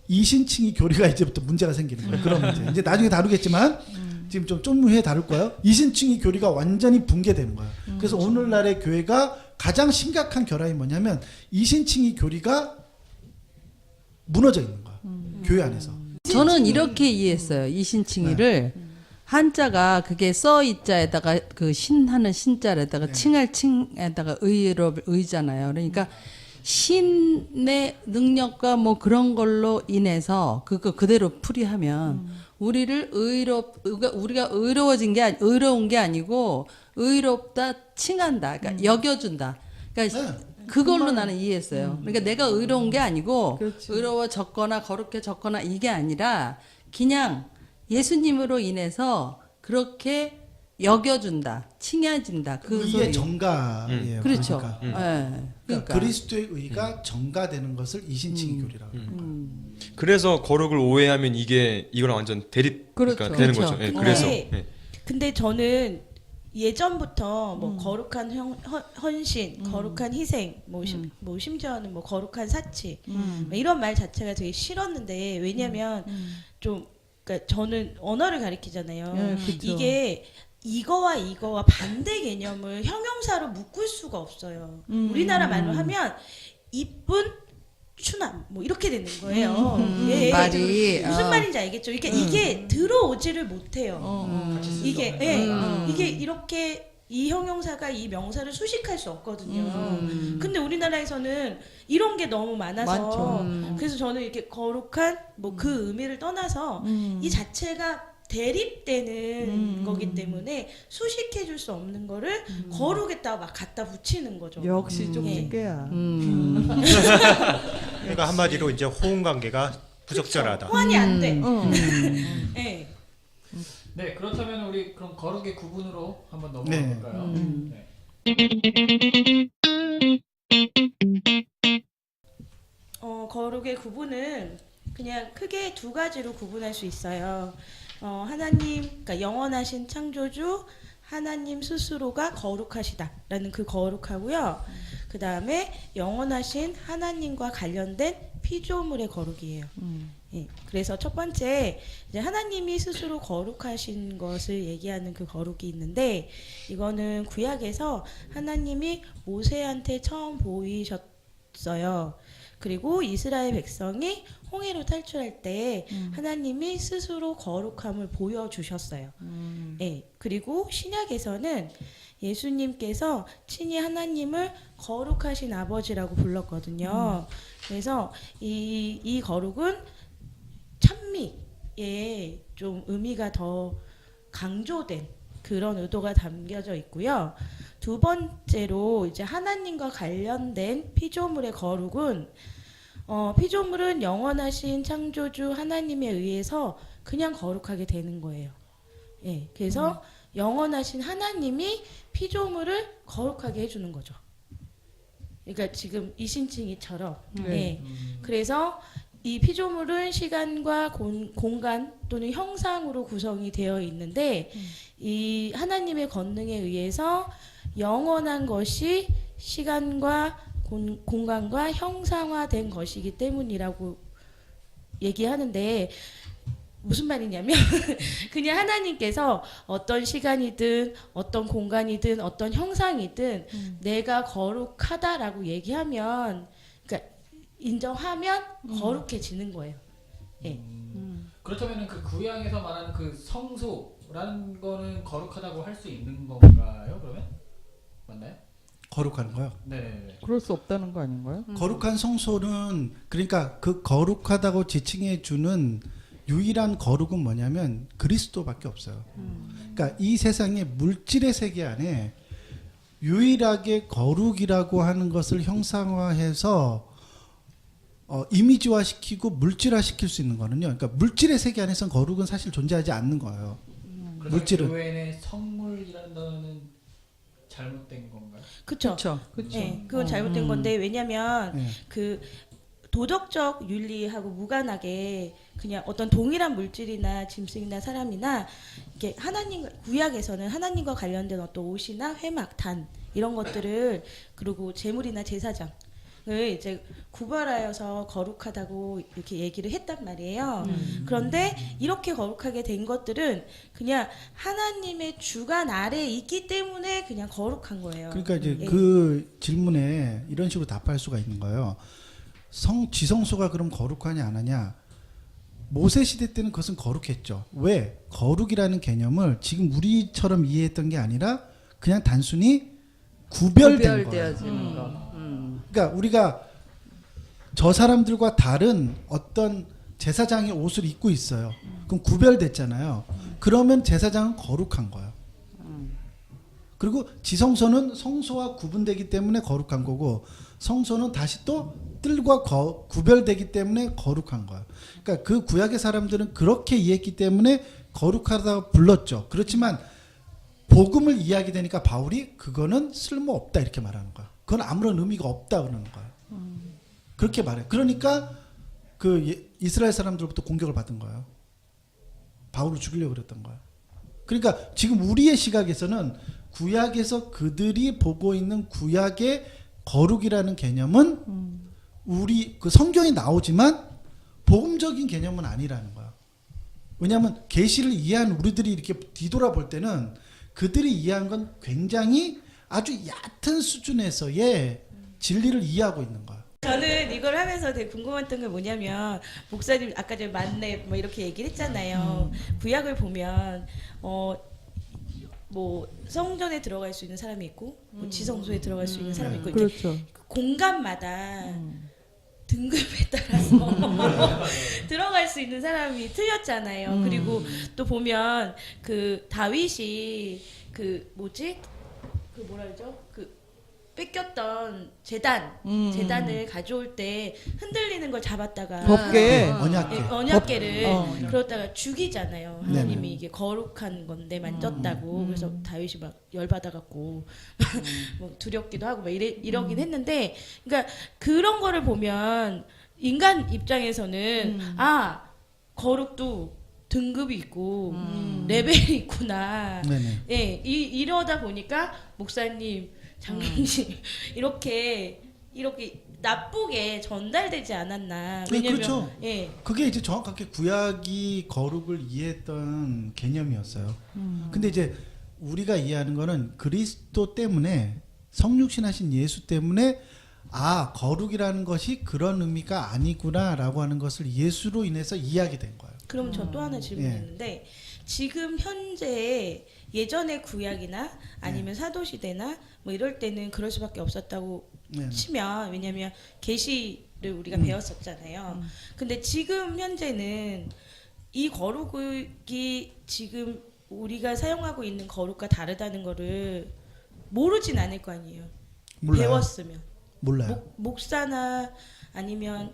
이신칭의 교리가 이제부터 문제가 생기는 거예요. 그런 문제. 이제 나중에 다루겠지만 지금 좀 후에 다룰 거예요. 이신칭의 교리가 완전히 붕괴되는 거예요. 그래서 오늘날의 교회가 가장 심각한 결함이 뭐냐면 이신칭의 교리가 무너져 있는 거예요. 교회 안에서. 저는 이렇게 이해했어요. 이신칭의를 한자가 그게 써이자에다가 그 신하는 신자에다가 칭할 칭에다가 의로 의잖아요. 그러니까 신의 능력과 뭐 그런 걸로 인해서 그거 그대로 풀이하면 우리를 우리가 의로운 게 아니고 의롭다 칭한다. 그러니까 여겨준다. 그러니까 그걸로 나는 이해했어요. 그러니까 내가 의로운 게 아니고 그렇지. 의로워졌거나 거룩해졌거나 이게 아니라 그냥 예수님으로 인해서 그렇게 여겨준다, 칭해진다. 그 의의 소리. 정가예요. 그렇죠. 그러니까. 예. 그러니까 그리스도의 의가 정가되는 것을 이신칭의교리라고 합니다. 그래서 거룩을 오해하면 이거랑 완전 대립 그러니까 그렇죠. 되는 그렇죠. 거죠. 예, 근데- 그래서 예. 근데 저는 예전부터 뭐 거룩한 헌신, 거룩한 희생, 뭐 심지어는 뭐 거룩한 사치 뭐 이런 말 자체가 되게 싫었는데 왜냐면 좀 그러니까 저는 언어를 가리키잖아요. 예, 그쵸. 이게 이거와 반대 개념을 형용사로 묶을 수가 없어요. 우리나라 말로 하면 이쁜 추남 뭐 이렇게 되는 거예요. 예, 말이, 무슨 어. 말인지 알겠죠? 이게 들어오지를 못해요. 이게 이게 이렇게 이 형용사가 이 명사를 수식할 수 없거든요. 근데 우리나라에서는 이런 게 너무 많아서 많죠. 그래서 저는 이렇게 거룩한 뭐 그 의미를 떠나서 이 자체가 대립되는 거기 때문에 수식해 줄 수 없는 거를 거룩에다가 막 갖다 붙이는 거죠. 역시 좀 예. 찌개야. 그러니까 한마디로 이제 호응 관계가 부적절하다. 호환이 안 돼. 예. 네, 그렇다면 우리 그럼 거룩의 구분으로 한번 넘어가 네. 볼까요? 네. 거룩의 구분은 그냥 크게 두 가지로 구분할 수 있어요. 하나님, 그러니까 영원하신 창조주 하나님 스스로가 거룩하시다라는 그 거룩하고요. 그 다음에 영원하신 하나님과 관련된 피조물의 거룩이에요. 예, 그래서 첫 번째 이제 하나님이 스스로 거룩하신 것을 얘기하는 그 거룩이 있는데 이거는 구약에서 하나님이 모세한테 처음 보이셨어요. 그리고 이스라엘 백성이 홍해로 탈출할 때 하나님이 스스로 거룩함을 보여주셨어요. 예, 그리고 신약에서는 예수님께서 친히 하나님을 거룩하신 아버지라고 불렀거든요. 그래서 이 거룩은 찬미에 좀 의미가 더 강조된 그런 의도가 담겨져 있고요. 두 번째로 이제 하나님과 관련된 피조물의 거룩은 피조물은 영원하신 창조주 하나님에 의해서 그냥 거룩하게 되는 거예요. 예, 그래서 영원하신 하나님이 피조물을 거룩하게 해주는 거죠. 그러니까 지금 이신칭의처럼. 예, 그래서 이 피조물은 시간과 공간 또는 형상으로 구성이 되어 있는데 이 하나님의 권능에 의해서 영원한 것이 시간과 공간과 형상화된 것이기 때문이라고 얘기하는데 무슨 말이냐면 그냥 하나님께서 어떤 시간이든 어떤 공간이든 어떤 형상이든 내가 거룩하다라고 얘기하면 그러니까 인정하면 거룩해지는 거예요. 예. 그렇다면 그 구약에서 말하는 그 성소라는 거는 거룩하다고 할 수 있는 건가요? 그러면 맞나요? 거룩한 거요. 네. 그럴 수 없다는 거 아닌가요? 거룩한 성소는 그러니까 그 거룩하다고 지칭해 주는 유일한 거룩은 뭐냐면 그리스도밖에 없어요. 그러니까 이 세상의 물질의 세계 안에 유일하게 거룩이라고 하는 것을 형상화해서 이미지화 시키고 물질화 시킬 수 있는 거는요. 그러니까 물질의 세계 안에서는 거룩은 사실 존재하지 않는 거예요. 물질은. 교회의 성물이라는 단어는 잘못된 건가요? 그렇죠. 그렇죠. 네, 그건 잘못된 건데 왜냐면 네. 그 도덕적 윤리하고 무관하게 그냥 어떤 동일한 물질이나 짐승이나 사람이나 이게 하나님 구약에서는 하나님과 관련된 어떤 옷이나 회막, 단 이런 것들을 그리고 제물이나 제사장을 이제 구별하여서 거룩하다고 이렇게 얘기를 했단 말이에요. 그런데 이렇게 거룩하게 된 것들은 그냥 하나님의 주관 아래에 있기 때문에 그냥 거룩한 거예요. 그러니까 이제 예. 그 질문에 이런 식으로 답할 수가 있는 거예요. 지성소가 그럼 거룩하냐 안 하냐? 모세 시대 때는 그것은 거룩했죠. 왜? 거룩이라는 개념을 지금 우리처럼 이해했던 게 아니라 그냥 단순히 구별된 거예요. 구별되어지는 거. 그러니까 우리가 저 사람들과 다른 어떤 제사장의 옷을 입고 있어요. 그럼 구별됐잖아요. 그러면 제사장은 거룩한 거예요. 그리고 지성소는 성소와 구분되기 때문에 거룩한 거고 성소는 다시 또 뜰과 구별되기 때문에 거룩한 거예요. 그러니까 그 구약의 사람들은 그렇게 이해했기 때문에 거룩하다고 불렀죠. 그렇지만 복음을 이해하게 되니까 바울이 그거는 쓸모없다 이렇게 말하는 거야. 그건 아무런 의미가 없다 그러는 거야. 그렇게 말해. 그러니까 그 이스라엘 사람들부터 공격을 받은 거예요. 바울을 죽이려고 그랬던 거야. 그러니까 지금 우리의 시각에서는 구약에서 그들이 보고 있는 구약의 거룩이라는 개념은 우리 그 성경에 나오지만 복음적인 개념은 아니라는 거야. 왜냐하면 계시를 이해한 우리들이 이렇게 뒤돌아볼 때는 그들이 이해한 건 굉장히 아주 얕은 수준에서의 진리를 이해하고 있는 거야. 저는 이걸 하면서 되게 궁금했던 게 뭐냐면 목사님 아까 전에 만렙 뭐 이렇게 얘기를 했잖아요. 구약을 보면 뭐 성전에 들어갈 수 있는 사람이 있고 뭐 지성소에 들어갈 수 있는 사람이 있고 이제 그렇죠. 공간마다 등급에 따라서 들어갈 수 있는 사람이 틀렸잖아요. 그리고 또 보면 그 다윗이 그 뭐지? 그 뭐라 그러죠? 그 뺏겼던 재단을 가져올 때 흔들리는 걸 잡았다가 법궤. 언약궤. 언약궤를 그러다가 죽이잖아요. 네네. 하나님이 이게 거룩한 건데 만졌다고 그래서 다윗이 막 열받아갖고 뭐 두렵기도 하고 막 이러긴 했는데, 그러니까 그런 거를 보면 인간 입장에서는 아 거룩도 등급이 있고 레벨이 있구나. 네네. 예, 이러다 보니까 목사님, 장로님 이렇게 나쁘게 전달되지 않았나. 네, 왜냐면 그렇죠. 예. 그게 이제 정확하게 구약이 거룩을 이해했던 개념이었어요. 근데 이제 우리가 이해하는 거는 그리스도 때문에 성육신하신 예수 때문에 아 거룩이라는 것이 그런 의미가 아니구나라고 하는 것을 예수로 인해서 이해하게 된 거예요. 그럼 저 또 하나 질문했는데 지금 현재 예전의 구약이나 아니면 사도시대나 뭐 이럴 때는 그럴 수밖에 없었다고 네. 치면, 왜냐면 계시를 우리가 배웠었잖아요. 근데 지금 현재는 이 거룩이 지금 우리가 사용하고 있는 거룩과 다르다는 거를 모르진 않을 거 아니에요. 몰라요. 배웠으면. 몰라요. 목사나 아니면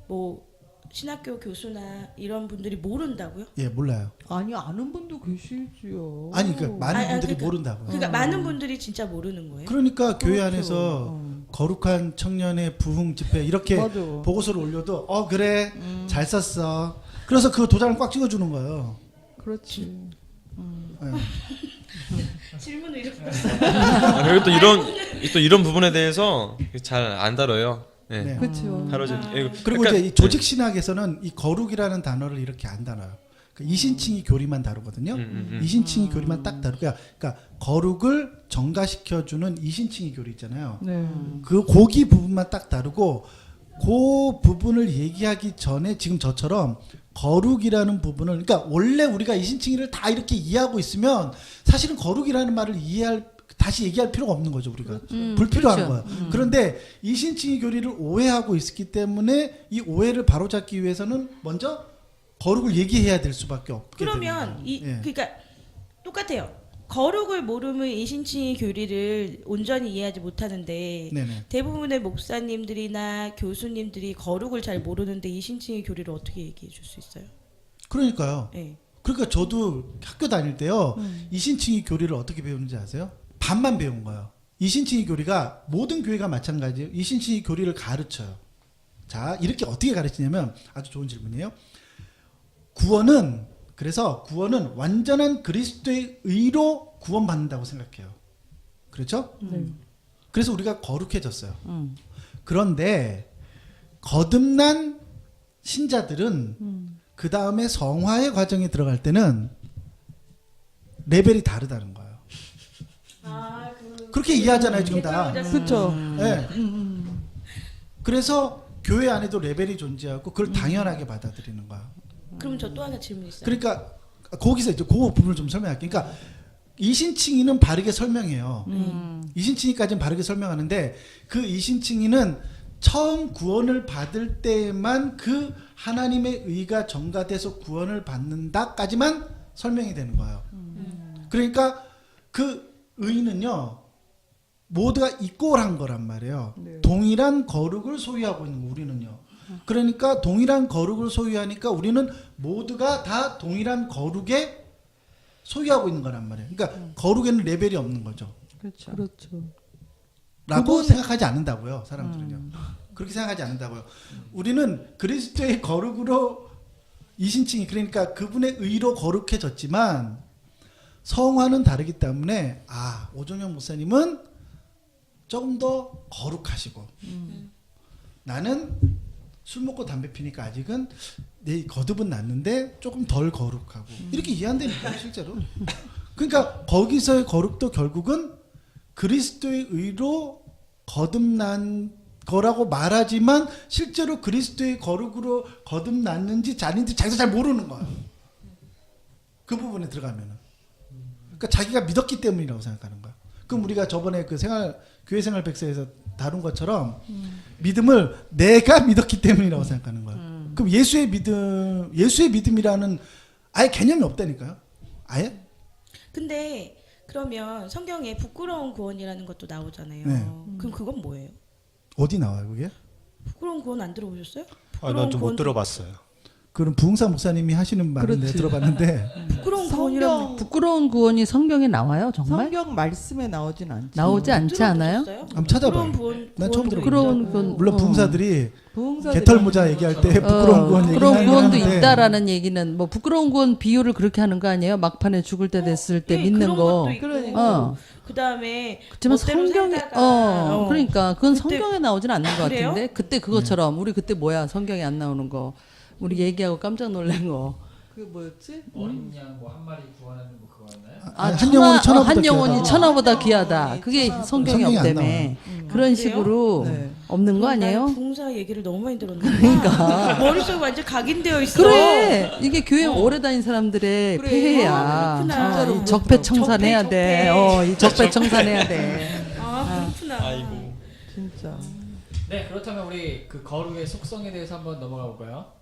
뭐 신학교 교수나 이런 분들이 모른다고요? 예, 몰라요. 아니 아는 분도 계시지요. 아니 그 많은 분들이 그러니까, 모른다고요. 그러니까 많은 분들이 진짜 모르는 거예요. 그러니까 교회 그렇죠. 안에서 거룩한 청년의 부흥 집회 이렇게 맞아. 보고서를 올려도 그래 잘 썼어. 그래서 그 도장을 꽉 찍어주는 거예요. 그렇지. 예. 질문을 이렇게 그리고 또 이런 부분에 대해서 잘 안 다뤄요. 네. 네. 그렇죠. 다뤄지. 그리고 이제 이 조직 신학에서는 이 거룩이라는 단어를 이렇게 안 다뤄요. 그 이신칭의 교리만 다루거든요. 이신칭의 교리만 딱 다루고, 그러니까 거룩을 정가시켜주는 이신칭의 교리 있잖아요. 네. 그 고기 부분만 딱 다루고 그 부분을 얘기하기 전에 지금 저처럼 거룩이라는 부분을, 그러니까 원래 우리가 이신칭의를 다 이렇게 이해하고 있으면 사실은 거룩이라는 말을 다시 얘기할 필요가 없는 거죠. 우리가 불필요한 그렇죠. 거야. 그런데 이신칭의 교리를 오해하고 있기 때문에 이 오해를 바로잡기 위해서는 먼저 거룩을 얘기해야 될 수밖에 없게 그러면 됩니다. 예. 그러니까 똑같아요. 거룩을 모르면 이신칭의 교리를 온전히 이해하지 못하는데 네네. 대부분의 목사님들이나 교수님들이 거룩을 잘 모르는데 이신칭의 교리를 어떻게 얘기해 줄 수 있어요? 그러니까요. 네. 그러니까 저도 학교 다닐 때요. 이신칭의 교리를 어떻게 배우는지 아세요? 반만 배운 거예요. 이신칭의 교리가 모든 교회가 마찬가지예요. 이신칭의 교리를 가르쳐요. 자, 이렇게 어떻게 가르치냐면 아주 좋은 질문이에요. 구원은 완전한 그리스도의 의로 구원받는다고 생각해요. 그렇죠? 그래서 우리가 거룩해졌어요. 그런데 거듭난 신자들은 그 다음에 성화의 과정에 들어갈 때는 레벨이 다르다는 거예요. 그렇게 이해하잖아요, 지금 다. 그렇죠. 네. 그래서 교회 안에도 레벨이 존재하고 그걸 당연하게 받아들이는 거야. 그럼 저 또 하나 질문 있어요. 그러니까 거기서 이제 그 부분을 좀 설명할게요. 그러니까 이신칭의는 바르게 설명해요. 이신칭의까지는 바르게 설명하는데 그 이신칭의는 처음 구원을 받을 때만 그 하나님의 의가 전가돼서 구원을 받는다까지만 설명이 되는 거예요. 그러니까 그 의는요 모두가 이꼴한 거란 말이에요. 네. 동일한 거룩을 소유하고 있는 거 우리는요. 그러니까 동일한 거룩을 소유하니까 우리는 모두가 다 동일한 거룩에 소유하고 있는 거란 말이에요. 그러니까 거룩에는 레벨이 없는 거죠. 그렇죠. 그렇죠. 라고 생각하지 않는다고요. 사람들은요. 그렇게 생각하지 않는다고요. 우리는 그리스도의 거룩으로 이신칭이 그러니까 그분의 의로 거룩해졌지만 성화는 다르기 때문에 오종영 목사님은 조금 더 거룩하시고 나는 술 먹고 담배 피니까 아직은 내 거듭은 났는데 조금 덜 거룩하고 이렇게 이해한다니까요 실제로. 그러니까 거기서의 거룩도 결국은 그리스도의 의로 거듭난 거라고 말하지만 실제로 그리스도의 거룩으로 거듭났는지 아닌지 자기도 잘 모르는 거예요. 그 부분에 들어가면은. 그러니까 자기가 믿었기 때문이라고 생각하는 거야. 그럼 우리가 저번에 그 교회 생활 백서에서 다룬 것처럼 믿음을 내가 믿었기 때문이라고 생각하는 거야. 그럼 예수의 믿음이라는 아예 개념이 없다니까요. 아예? 근데 그러면 성경에 부끄러운 구원이라는 것도 나오잖아요. 네. 그럼 그건 뭐예요? 어디 나와요 그게? 부끄러운 구원 안 들어보셨어요? 난 좀 못 구원- 들어봤어요. 그럼 부흥사 목사님이 하시는 말은 내가 그렇지. 들어봤는데 부끄러운 구원이라는 성경 부끄러운 구원이 성경에 나와요, 정말? 성경 말씀에 나오진 않지. 나오지 않지 않아요? 한번 찾아봐요. 난 처음 들어봐요. 부끄러운 구원. 물론 부흥사들이 부흥사들이 개털 모자 얘기할 때 부끄러운 구원 얘기하는 부끄러운 구원도 하는데 있다라는 얘기는 뭐 부끄러운 구원 비유를 그렇게 하는 거 아니에요? 막판에 죽을 때 됐을 때 믿는 그런 거. 것도 있고, 어. 그다음에 그렇지만 멋대로 성경에 살다가, 그러니까 그건 그때- 성경에 나오진 않는 것 그래요? 같은데 그때 그것처럼 우리 그때 뭐야 성경에 안 나오는 거 우리 얘기하고 깜짝 놀란 거. 그 뭐였지? 어린 양 뭐 한 마리 구원하는 뭐 그거였나요? 한 영혼이 천하보다 한 영혼이 귀하다. 천하보다 귀하다. 그게 성경에 성경에 안 없다며. 나와요. 그런 그래요? 식으로 네. 없는 거 아니에요? 부흥사 얘기를 너무 많이 들었는데 그러니까 머릿속에 완전 각인되어 있어. 그래 이게 교회 오래 다닌 사람들의 그래. 폐해야. 그렇구나. 진짜로 이 적폐청산해야 돼. 적폐. 이 적폐청산해야 돼. 그렇구나. 아이고. 진짜. 네, 그렇다면 우리 그 거룩의 속성에 대해서 한번 넘어가 볼까요?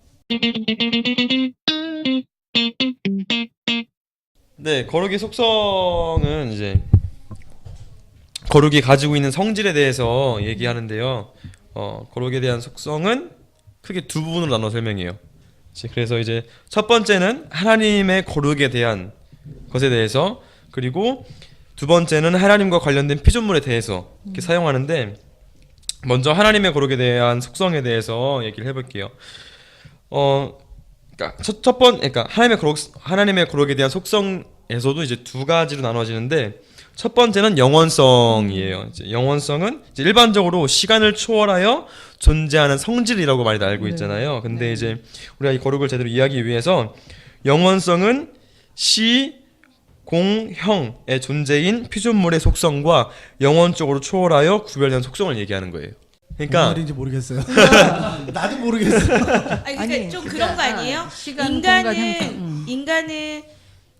네, 거룩의 속성은 이제 거룩이 가지고 있는 성질에 대해서 얘기하는데요. 거룩에 대한 속성은 크게 두 부분으로 나눠 설명해요. 그래서 이제 첫 번째는 하나님의 거룩에 대한 것에 대해서, 그리고 두 번째는 하나님과 관련된 피조물에 대해서 이렇게 사용하는데, 먼저 하나님의 거룩에 대한 속성에 대해서 얘기를 해볼게요. 그러니까 하나님의 거룩에 대한 속성에서도 이제 두 가지로 나눠지는데, 첫 번째는 영원성이에요. 이제 영원성은 이제 일반적으로 시간을 초월하여 존재하는 성질이라고 많이 알고 있잖아요. 근데 이제 우리가 이 거룩을 제대로 이해하기 위해서 영원성은 시, 공, 형의 존재인 피조물의 속성과 영원적으로 초월하여 구별된 속성을 얘기하는 거예요. 뭔 그러니까 말인지 모르겠어요. 나도 모르겠어. 아니, 그러니까 아니, 좀 그런 거 아니에요? 시간, 공간, 형상. 인간은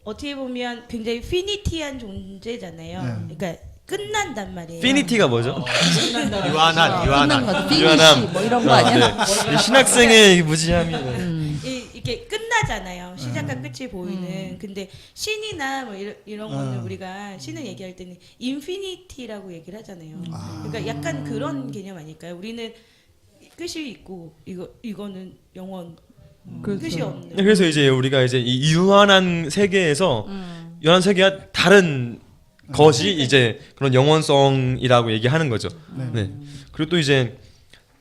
어떻게 보면 굉장히 피니티한 존재잖아요. 그러니까 끝난단 말이에요. 피니티가 뭐죠? 유한한. 끝난 거 피니시 유한함. 뭐 이런 거 아니야? 네. 이 신학생의 이 무지함이. 이렇게 끝나잖아요. 시작과 끝이 보이는. 근데 신이나 뭐 이런 거는 우리가 신을 얘기할 때는 인피니티라고 얘기를 하잖아요. 그러니까 약간 그런 개념 아닐까요? 우리는 끝이 있고 이거는 영원. 끝이 없는. 그래서 이제 우리가 이제 이 유한한 세계에서 유한한 세계와 다른 것이 이제 그런 영원성이라고 얘기하는 거죠. 네. 그리고 또 이제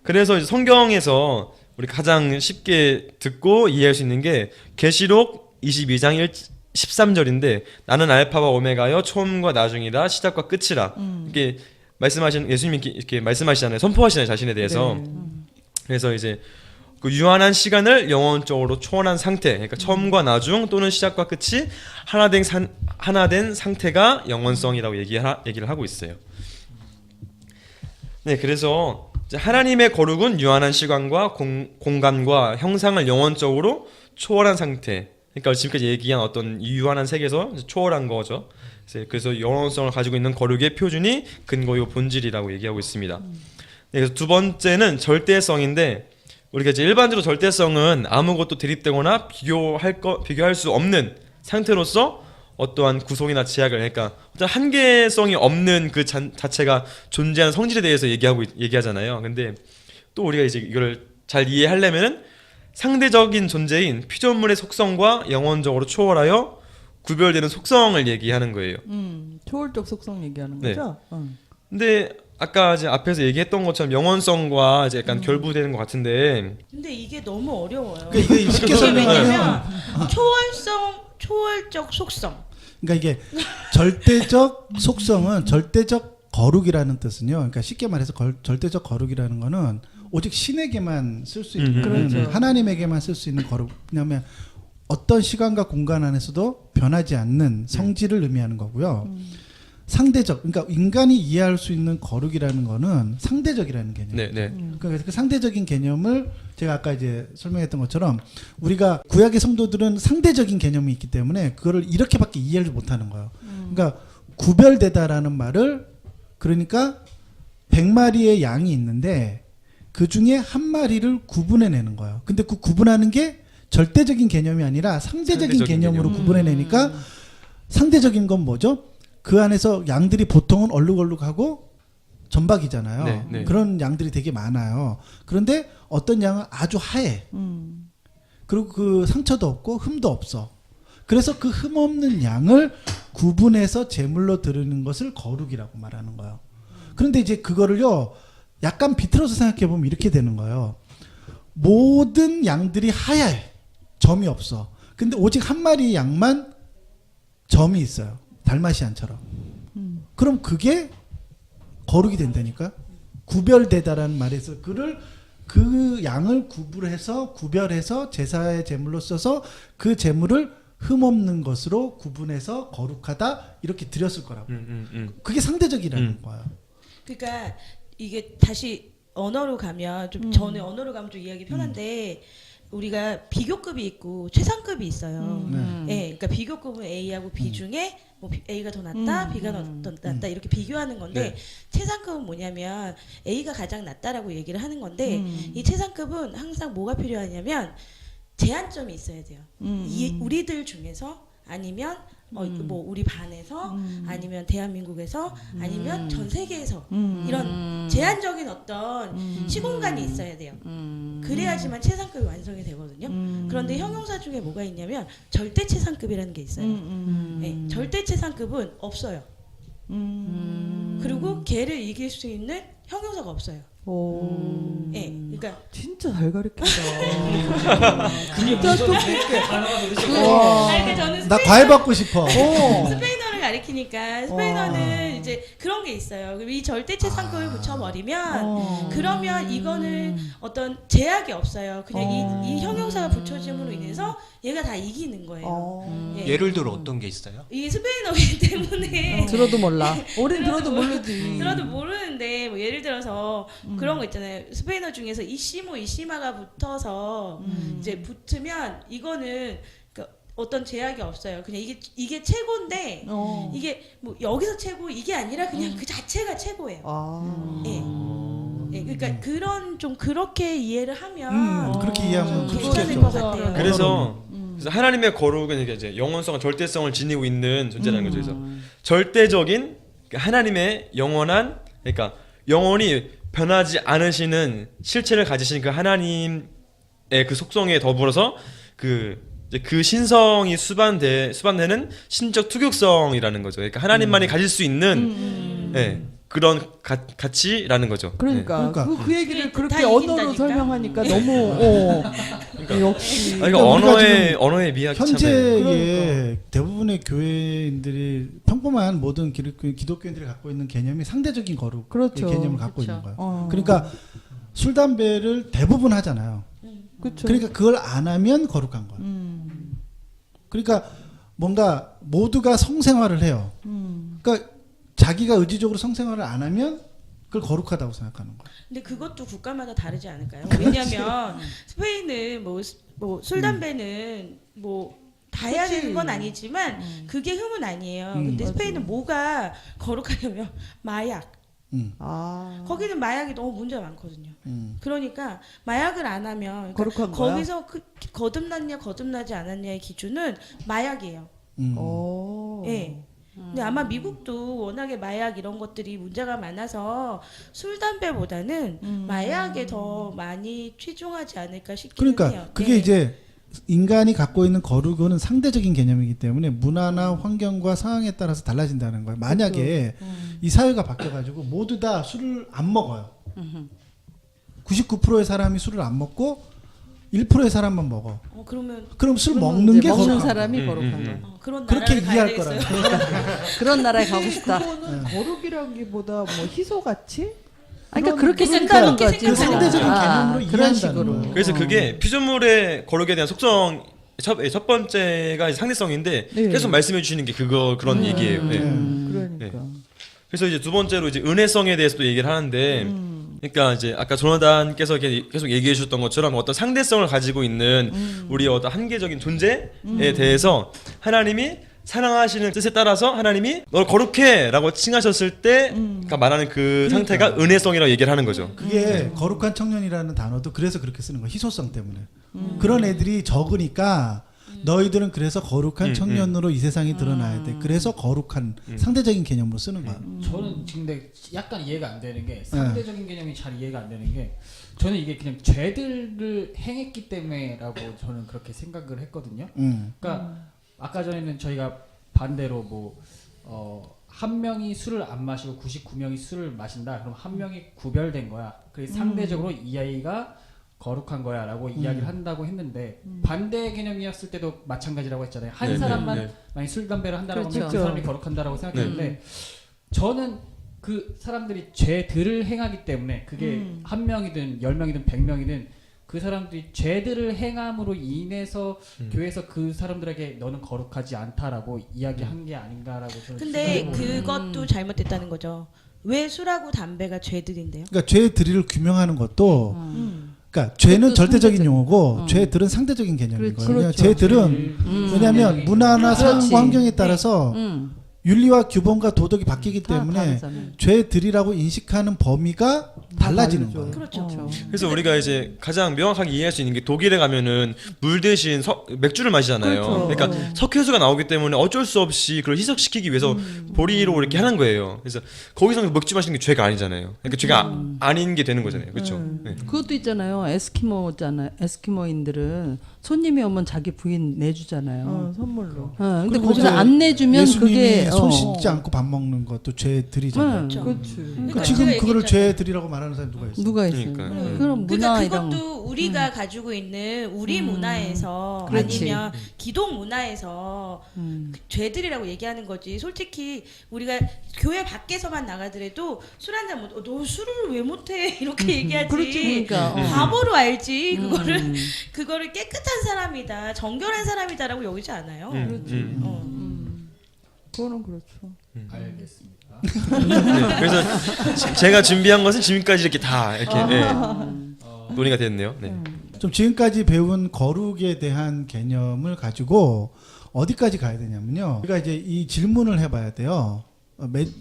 그래서 이제 성경에서 우리 가장 쉽게 듣고 이해할 수 있는 게 계시록 22장 13절인데 나는 알파와 오메가여 처음과 나중이라 시작과 끝이라 이렇게 말씀하신 예수님이 이렇게 말씀하시잖아요. 선포하시잖아요, 자신에 대해서. 네. 그래서 이제 그 유한한 시간을 영원적으로 초월한 상태, 그러니까 처음과 나중 또는 시작과 끝이 하나 된 상태가 영원성이라고 얘기를 하고 있어요. 네, 그래서 이제 하나님의 거룩은 유한한 시간과 공간과 형상을 영원적으로 초월한 상태. 그러니까 지금까지 얘기한 어떤 유한한 세계에서 초월한 거죠. 그래서 영원성을 가지고 있는 거룩의 표준이 근거이고 본질이라고 얘기하고 있습니다. 네, 그래서 두 번째는 절대성인데, 우리가 이제 일반적으로 절대성은 아무것도 대립되거나 비교할 수 없는 상태로서 어떠한 구속이나 제약을 그러니까 어떤 한계성이 없는 그 자체가 존재하는 성질에 대해서 얘기하잖아요. 근데 또 우리가 이제 이걸 잘 이해하려면은 상대적인 존재인 피조물의 속성과 영원적으로 초월하여 구별되는 속성을 얘기하는 거예요. 초월적 속성 얘기하는 네. 거죠? 근데 아까 이제 앞에서 얘기했던 것처럼 영원성과 이제 약간 결부되는 것 같은데 근데 이게 너무 어려워요. 그러니까 이게 쉽게 이게 설명하면 왜냐면 초월적 속성. 그러니까 이게 절대적 속성은 절대적 거룩이라는 뜻은요. 그러니까 쉽게 말해서 절대적 거룩이라는 거는 오직 신에게만 쓸 수 있는 그렇죠. 하나님에게만 쓸 수 있는 거룩. 왜냐하면 어떤 시간과 공간 안에서도 변하지 않는 성질을 의미하는 거고요. 상대적, 그러니까 인간이 이해할 수 있는 거룩이라는 거는 상대적이라는 개념. 네, 네. 그러니까 그 상대적인 개념을 제가 아까 이제 설명했던 것처럼 우리가 구약의 성도들은 상대적인 개념이 있기 때문에 그거를 이렇게밖에 이해를 못하는 거예요. 그러니까 구별되다라는 말을 그러니까 100마리의 양이 있는데 그 중에 한 마리를 구분해내는 거예요. 근데 그 구분하는 게 절대적인 개념이 아니라 상대적인 개념으로 구분해내니까 상대적인 건 뭐죠? 그 안에서 양들이 보통은 얼룩얼룩하고 점박이잖아요. 네, 네. 그런 양들이 되게 많아요. 그런데 어떤 양은 아주 하얘. 그리고 그 상처도 없고 흠도 없어. 그래서 그 흠 없는 양을 구분해서 제물로 드리는 것을 거룩이라고 말하는 거예요. 그런데 이제 그거를요, 약간 비틀어서 생각해 보면 이렇게 되는 거예요. 모든 양들이 하얘. 점이 없어. 근데 오직 한 마리 양만 점이 있어요. 달마시안처럼. 그럼 그게 거룩이 된다니까. 구별되다라는 말에서 그 양을 구별해서 제사의 제물로 써서 그 제물을 흠없는 것으로 구분해서 거룩하다 이렇게 드렸을 거라고. 그게 상대적이라는 거야. 그러니까 이게 다시 언어로 가면 좀 저는 언어로 가면 좀 이해하기 편한데 우리가 비교급이 있고 최상급이 있어요. 네, 그러니까 비교급은 A하고 B 중에 뭐 A가 더 낫다, B가 더 낫다 이렇게 비교하는 건데 네. 최상급은 뭐냐면 A가 가장 낫다라고 얘기를 하는 건데 이 최상급은 항상 뭐가 필요하냐면 제한점이 있어야 돼요. 우리들 중에서 아니면 뭐 우리 반에서 아니면 대한민국에서 아니면 전 세계에서 이런 제한적인 어떤 시공간이 있어야 돼요. 그래야지만 최상급이 완성이 되거든요. 그런데 형용사 중에 뭐가 있냐면 절대 최상급이라는 게 있어요. 네, 절대 최상급은 없어요. 그리고 걔를 이길 수 있는 형용사가 없어요. 오. 네, 그러니까 진짜 잘 가르친다. 그게 진짜 또 그러니까 저는 나 과외 받고 싶어. 스페인어를 가리키니까 스페인어는 이제 그런 게 있어요. 그럼 이 절대체 상급을 붙여버리면 그러면 이거는 어떤 제약이 없어요. 그냥 이 형용사가 붙여짐으로 인해서 얘가 다 이기는 거예요. 예. 예를 들어 어떤 게 있어요? 이게 스페인어이기 때문에 들어도 몰라. 우린 들어도 모르지. 들어도 모르는데 뭐 예를 들어서 그런 거 있잖아요. 스페인어 중에서 이시마가 붙어서 이제 붙으면 이거는 어떤 제약이 없어요. 그냥 이게 최고인데 이게 뭐 여기서 최고 이게 아니라 그냥 그 자체가 최고예요. 예. 예, 그러니까 그런 좀 그렇게 이해를 하면 그렇게 이해하면 괜찮을 그렇겠죠. 것 같아요. 그래서 하나님의 거룩은 이제 영원성과 절대성을 지니고 있는 존재라는 거죠. 그래서 절대적인 하나님의 영원한 그러니까 영원히 변하지 않으시는 실체를 가지신 그 하나님의 그 속성에 더불어서 그 신성이 수반되는 신적 투격성이라는 거죠. 그러니까 하나님만이 가질 수 있는 그런 가치라는 거죠. 그러니까 그러니까. 그 얘기를 다 그렇게 이긴다니까. 언어로 설명하니까 너무 역시 그러니까 언어의 미학이 참 현재의 대부분의 교회인들이 평범한 모든 기독교인들이 갖고 있는 개념이 상대적인 거룩의 그렇죠. 개념을 갖고 그렇죠. 있는 거예요. 그러니까 술 담배를 대부분 하잖아요. 그렇죠. 그러니까 그걸 안 하면 거룩한 거예요. 그러니까 뭔가 모두가 성생활을 해요. 그러니까 자기가 의지적으로 성생활을 안 하면 그걸 거룩하다고 생각하는 거예요. 근데 그것도 국가마다 다르지 않을까요? 왜냐하면 스페인은 뭐 술 담배는 뭐 다 해야 되는 건 아니지만 그게 흠은 아니에요. 근데 스페인은 뭐가 거룩하냐면 마약. 거기는 마약이 너무 문제가 많거든요. 그러니까 마약을 안 하면 거룩한 거야? 거기서 거듭났냐 거듭나지 않았냐의 기준은 마약이에요. 오. 예. 근데 아마 미국도 워낙에 마약 이런 것들이 문제가 많아서 술 담배보다는 마약에 더 많이 치중하지 않을까 싶기는 그러니까 해요. 그게 네. 이제 인간이 갖고 있는 거룩은 상대적인 개념이기 때문에 문화나 환경과 상황에 따라서 달라진다는 거예요. 만약에 이 사회가 바뀌어가지고 모두 다 술을 안 먹어요. 99%의 사람이 술을 안 먹고 1%의 사람만 먹어. 그럼 술 먹는 게 먹는 거룩한 사람이 거야. 거룩한 거. 그런 그렇게 나라를 가야 이해할 되겠어요. 거라고. 그런 나라에 가고 싶다. 그거는 거룩이라기보다 뭐 희소같이? 그러니까 그렇게 그러니까 쓴다는 그렇게 거지. 그 상대적인 개념으로 그런 이해한다는 식으로. 거예요. 그래서 그게 피조물의 거룩에 대한 속성 첫 번째가 상대성인데 네. 계속 말씀해 주시는 게 그런 얘기예요. 네. 그러니까. 그래서 이제 두 번째로 이제 은혜성에 대해서도 얘기를 하는데, 그러니까 이제 아까 조나단께서 계속 얘기해 주셨던 것처럼 어떤 상대성을 가지고 있는 우리의 어떤 한계적인 존재에 대해서 하나님이 사랑하시는 뜻에 따라서 하나님이 널 거룩해라고 칭하셨을 때 그러니까 말하는 그 상태가 은혜성이라고 얘기를 하는 거죠. 그게 거룩한 청년이라는 단어도 그래서 그렇게 쓰는 거예요. 희소성 때문에. 그런 애들이 적으니까 너희들은 그래서 거룩한 청년으로 이 세상에 드러나야 돼. 그래서 거룩한 상대적인 개념으로 쓰는 거야. 저는 근데 약간 이해가 안 되는 게 상대적인 개념이 잘 이해가 안 되는 게 저는 이게 그냥 죄들을 행했기 때문에라고 저는 그렇게 생각을 했거든요. 그러니까 아까 전에는 저희가 반대로 한 명이 술을 안 마시고 99명이 술을 마신다. 그럼 한 명이 구별된 거야. 그래서 상대적으로 이 아이가 거룩한 거야라고 이야기를 한다고 했는데 반대 개념이었을 때도 마찬가지라고 했잖아요. 한 네, 사람만 네. 만약 술 담배를 한다라고 하면 그렇죠. 그 사람이 거룩한다라고 생각했는데 저는 그 사람들이 죄들을 행하기 때문에 그게 한 명이든 10명이든 100명이든 그 사람들이 죄들을 행함으로 인해서 교회에서 그 사람들에게 너는 거룩하지 않다라고 이야기한 게 아닌가라고 저는 근데 생각해보거든요. 그것도 잘못됐다는 거죠. 왜 술하고 담배가 죄들인데요? 그러니까 죄의 들이를 규명하는 것도 그러니까 죄는 절대적인 상대적. 용어고 죄들은 상대적인 개념인 그렇지. 거예요. 그렇죠. 죄들은 왜냐하면 문화나 상황 그렇지. 환경에 따라서 윤리와 규범과 도덕이 바뀌기 다 때문에 다르잖아요. 죄들이라고 인식하는 범위가 달라지는 다르죠. 거예요. 그렇죠. 그래서 우리가 이제 가장 명확하게 이해할 수 있는 게 독일에 가면은 물 대신 맥주를 마시잖아요. 그렇죠. 그러니까 석회수가 나오기 때문에 어쩔 수 없이 그걸 희석시키기 위해서 보리로 이렇게 하는 거예요. 그래서 거기서 맥주 마시는 게 죄가 아니잖아요. 그러니까 죄가 아닌 게 되는 거잖아요. 그렇죠? 네. 그것도 있잖아요. 에스키모인들은 손님이 오면 자기 부인 내주잖아요. 선물로. 근데 그리고 거기서 이제 안 내주면 예수님이 그게 손 씻지 않고 밥 먹는 것도 죄들이잖아요. 그렇죠. 그렇지. 그러니까 제가 지금 그거를 얘기했잖아요. 죄들이라고 말하는 사람이 누가 있어요? 누가 있어요? 그러니까요. 그럼 문화 그러니까 이런 그것도 우리가 가지고 있는 우리 문화에서 그렇지. 아니면 기독 문화에서 그 죄들이라고 얘기하는 거지. 솔직히 우리가 교회 밖에서만 나가더라도 술 한잔 못. 너 술을 왜 못해? 이렇게 얘기하지. 그렇지, 그러니까. 바보로 알지. 그거를 깨끗한 사람이다, 정결한 사람이다라고 여기지 않아요. 그거는 그렇죠. 알겠습니다. 네. 그래서 제가 준비한 것은 지금까지 이렇게 다 이렇게 논의가 됐네요. 네. 좀 지금까지 배운 거룩에 대한 개념을 가지고 어디까지 가야 되냐면요. 우리가 이제 이 질문을 해봐야 돼요.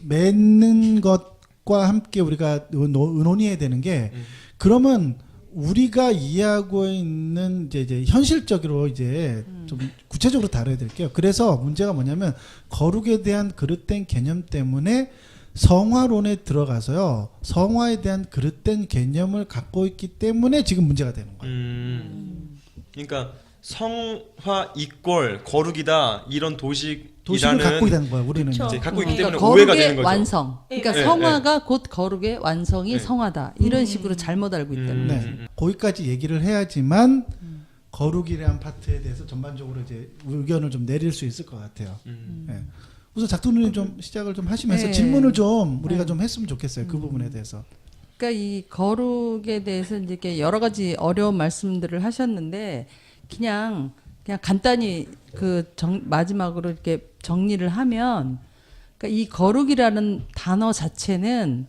맺는 것과 함께 우리가 논의해야 되는 게 그러면 우리가 이해하고 있는 이제 현실적으로 이제 좀 구체적으로 다뤄야 될게요. 그래서 문제가 뭐냐면 거룩에 대한 그릇된 개념 때문에 성화론에 들어가서요. 성화에 대한 그릇된 개념을 갖고 있기 때문에 지금 문제가 되는 거예요. 그러니까 성화 이꼴 거룩이다 이런 도식을 도식이라는 갖고 있다는 거예요. 우리는 그쵸. 이제 갖고 있기 때문에 그러니까 오해가 거룩의 되는 거죠. 완성. 그러니까 네, 성화가 곧 거룩의 완성이 네. 성화다. 이런 식으로 잘못 알고 있다는 거죠. 네. 거기까지 얘기를 해야지만 거룩이라는 파트에 대해서 전반적으로 이제 의견을 좀 내릴 수 있을 것 같아요. 네. 우선 작두누님 좀 시작을 좀 하시면서 네. 질문을 좀 우리가 좀 했으면 좋겠어요. 그 부분에 대해서. 그러니까 이 거룩에 대해서 이제 이렇게 여러 가지 어려운 말씀들을 하셨는데 그냥 간단히 마지막으로 이렇게 정리를 하면 그러니까 이 거룩이라는 단어 자체는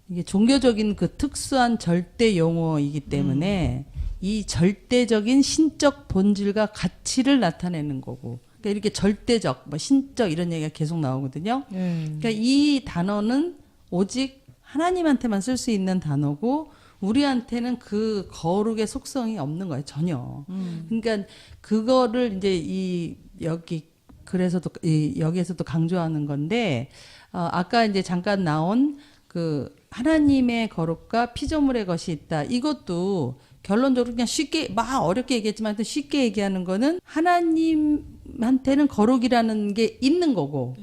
이게 종교적인 그 특수한 절대 용어이기 때문에 이 절대적인 신적 본질과 가치를 나타내는 거고 그러니까 이렇게 절대적, 신적 이런 얘기가 계속 나오거든요. 그러니까 이 단어는 오직 하나님한테만 쓸 수 있는 단어고 우리한테는 그 거룩의 속성이 없는 거예요, 전혀. 그러니까 그거를 이제 여기 그래서도 여기에서도 강조하는 건데 아까 이제 잠깐 나온 그 하나님의 거룩과 피조물의 것이 있다. 이것도 결론적으로 그냥 쉽게 막 어렵게 얘기했지만 쉽게 얘기하는 거는 하나님한테는 거룩이라는 게 있는 거고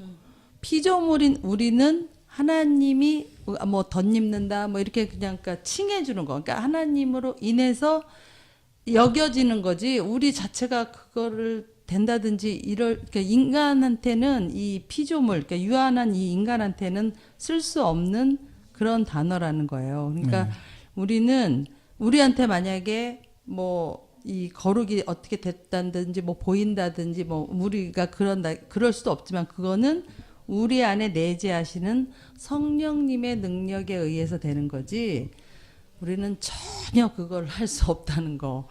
피조물인 우리는 하나님이 뭐 덧입는다 뭐 이렇게 그냥 그러니까 칭해주는 거. 그러니까 하나님으로 인해서 여겨지는 거지 우리 자체가 그거를 된다든지 그러니까 인간한테는 이 피조물 그러니까 유한한 이 인간한테는 쓸 수 없는 그런 단어라는 거예요. 그러니까 우리는 우리한테 만약에 뭐 이 거룩이 어떻게 됐다든지 뭐 보인다든지 뭐 우리가 그럴 수도 없지만 그거는 우리 안에 내재하시는 성령님의 능력에 의해서 되는 거지 우리는 전혀 그걸 할 수 없다는 거.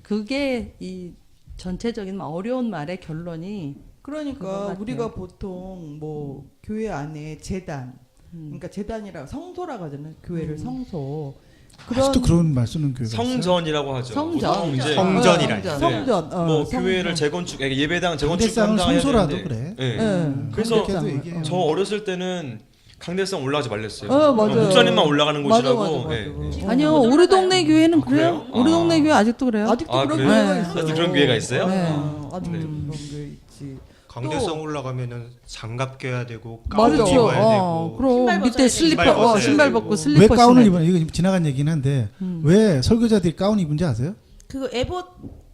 그게 이 전체적인 어려운 말의 결론이 그거 그러니까 같아요. 우리가 보통 뭐 교회 안에 제단, 그러니까 제단이라 성소라고 하잖아요. 교회를 성소. 아직도 그런 말 쓰는 교회가 있어요? 성전이라고 하죠. 성전. 보통 이제 성전이라. 성전. 뭐 성전. 교회를 재건축, 예배당 재건축 강대상은 감당해야 성소라도 되는데. 그래. 예. 그래서 그렇게도 얘기해요. 저 어렸을 때는 강대상 올라가지 말랬어요. 맞아요. 목사님만 올라가는 곳이라고. 맞아. 예. 아니요 우리 동네 교회는 아, 그래요? 그래요? 우리 동네 교회 아직도 그래요? 아직도 아, 그런 그래요? 교회가 네. 있어요. 아직도 그런 교회가 있어요? 네. 네. 아직도 그런 교회 있지. 강대상 올라가면은 장갑 껴야 되고 맞아. 가운 입어야 되고 그럼 신발 밑에 벗어야 슬리퍼 되고. 신발 신발 벗어야 벗고 되고. 슬리퍼 왜 가운을 신어야 입어? 이거 지나간 얘기긴 한데 왜 설교자들이 가운 입은지 아세요? 그거 에봇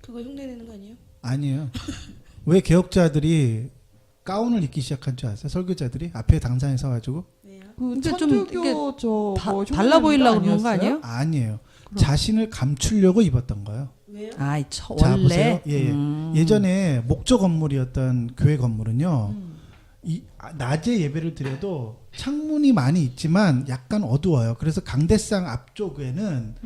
그거 흉내내는 거 아니에요? 아니에요. 왜 개혁자들이 가운을 입기 시작한 줄 아세요? 설교자들이 앞에 당상에 서가지고 왜요? 근데 좀 천주교 저뭐 달라 보이려고 그런 거 아니에요? 아니에요. 자신을 감추려고 입었던 거예요. 왜요? 아이 자 원래 보세요. 예. 예전에 목조 건물이었던 교회 건물은요. 낮에 예배를 드려도 창문이 많이 있지만 약간 어두워요. 그래서 강대상 앞쪽에는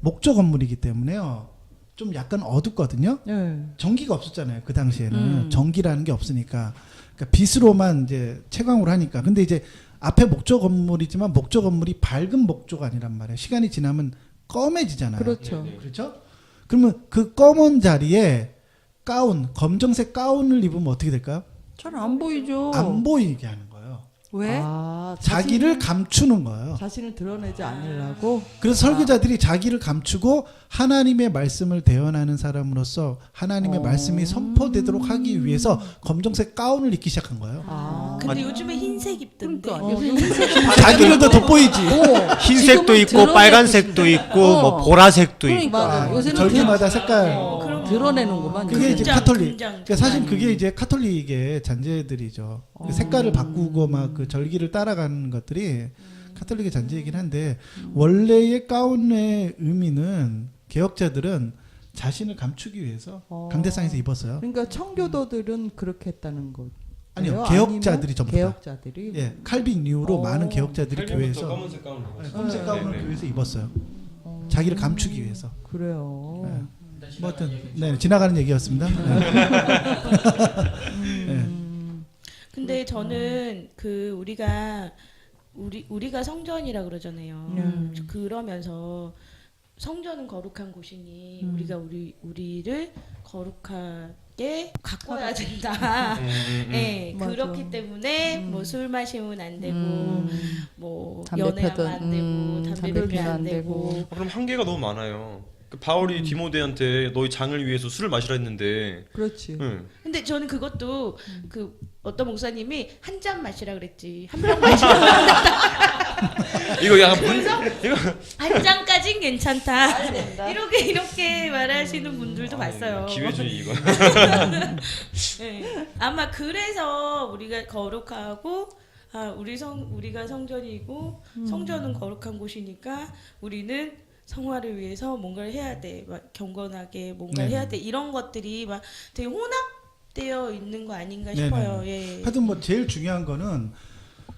목조 건물이기 때문에요. 좀 약간 어둡거든요. 네. 전기가 없었잖아요. 그 당시에는 전기라는 게 없으니까 그러니까 빛으로만 이제 채광으로 하니까. 근데 이제 앞에 목조 건물이지만 목조 건물이 밝은 목조가 아니란 말이에요. 시간이 지나면 검해지잖아요. 그렇죠. 그렇죠? 그러면 그 검은 자리에 가운, 검정색 가운을 입으면 어떻게 될까요? 잘 안 보이죠. 안 보이게 하는 거예요. 왜? 자기를 감추는 거예요. 자신을 드러내지 않으려고. 그래서 설교자들이 자기를 감추고 하나님의 말씀을 대언하는 사람으로서 하나님의 말씀이 선포되도록 하기 위해서 검정색 가운을 입기 시작한 거예요. 근데 요즘에 흰색 입던데. 그러니까 자기를 더 돋보이지. 흰색도 있고 드러내고 빨간색도 있고 뭐 보라색도 있고. 그러니까 요새는 절기마다 색깔. 드러내는구만. 그게 이제 금장, 카톨릭. 금장. 그러니까 사실 그게 이제 카톨릭의 잔재들이죠. 그 색깔을 바꾸고 막 그 절기를 따라가는 것들이 카톨릭의 잔재이긴 한데 원래의 가운의 의미는 개혁자들은 자신을 감추기 위해서 강대상에서 입었어요. 그러니까 청교도들은 그렇게 했다는 거. 아니요, 개혁자들이 전부 다. 개혁자들이. 예, 칼빈 이후로 많은 개혁자들이 교회에서 검은색 가운 입었어요. 검색 가운을 교회에서 입었어요. 자기를 감추기 위해서. 그래요. 네. 뭐 어떤 네, 지나가는 얘기였습니다. 네. 네. 근데 저는 그 우리가 성전이라 그러잖아요. 그러면서 성전은 거룩한 곳이니 우리가 우리를 거룩하게 가꿔야 된다. 네, 맞아. 그렇기 때문에 뭐 술 마시면 안 되고 뭐 담배 연애하면 펴도, 안 되고 담배 담배 피우면 피우면 안 안 되고. 그럼 한계가 너무 많아요. 그 바울이 디모데한테 너희 장을 위해서 술을 마시라 했는데. 그렇지. 응. 근데 저는 그것도 그 어떤 목사님이 한 잔 마시라 그랬지 한 병 마시라 이거 약간 이거 한 잔까진 괜찮다. 이렇게 말하시는 분들도 봤어요. 기회주의 이거. 네. 아마 그래서 우리가 거룩하고 우리가 성전이고 성전은 거룩한 곳이니까 우리는 성화를 위해서 뭔가를 해야 돼. 막 경건하게 뭔가를 해야 돼. 이런 것들이 막 되게 혼합되어 있는 거 아닌가 싶어요. 예. 하여튼 뭐 제일 중요한 거는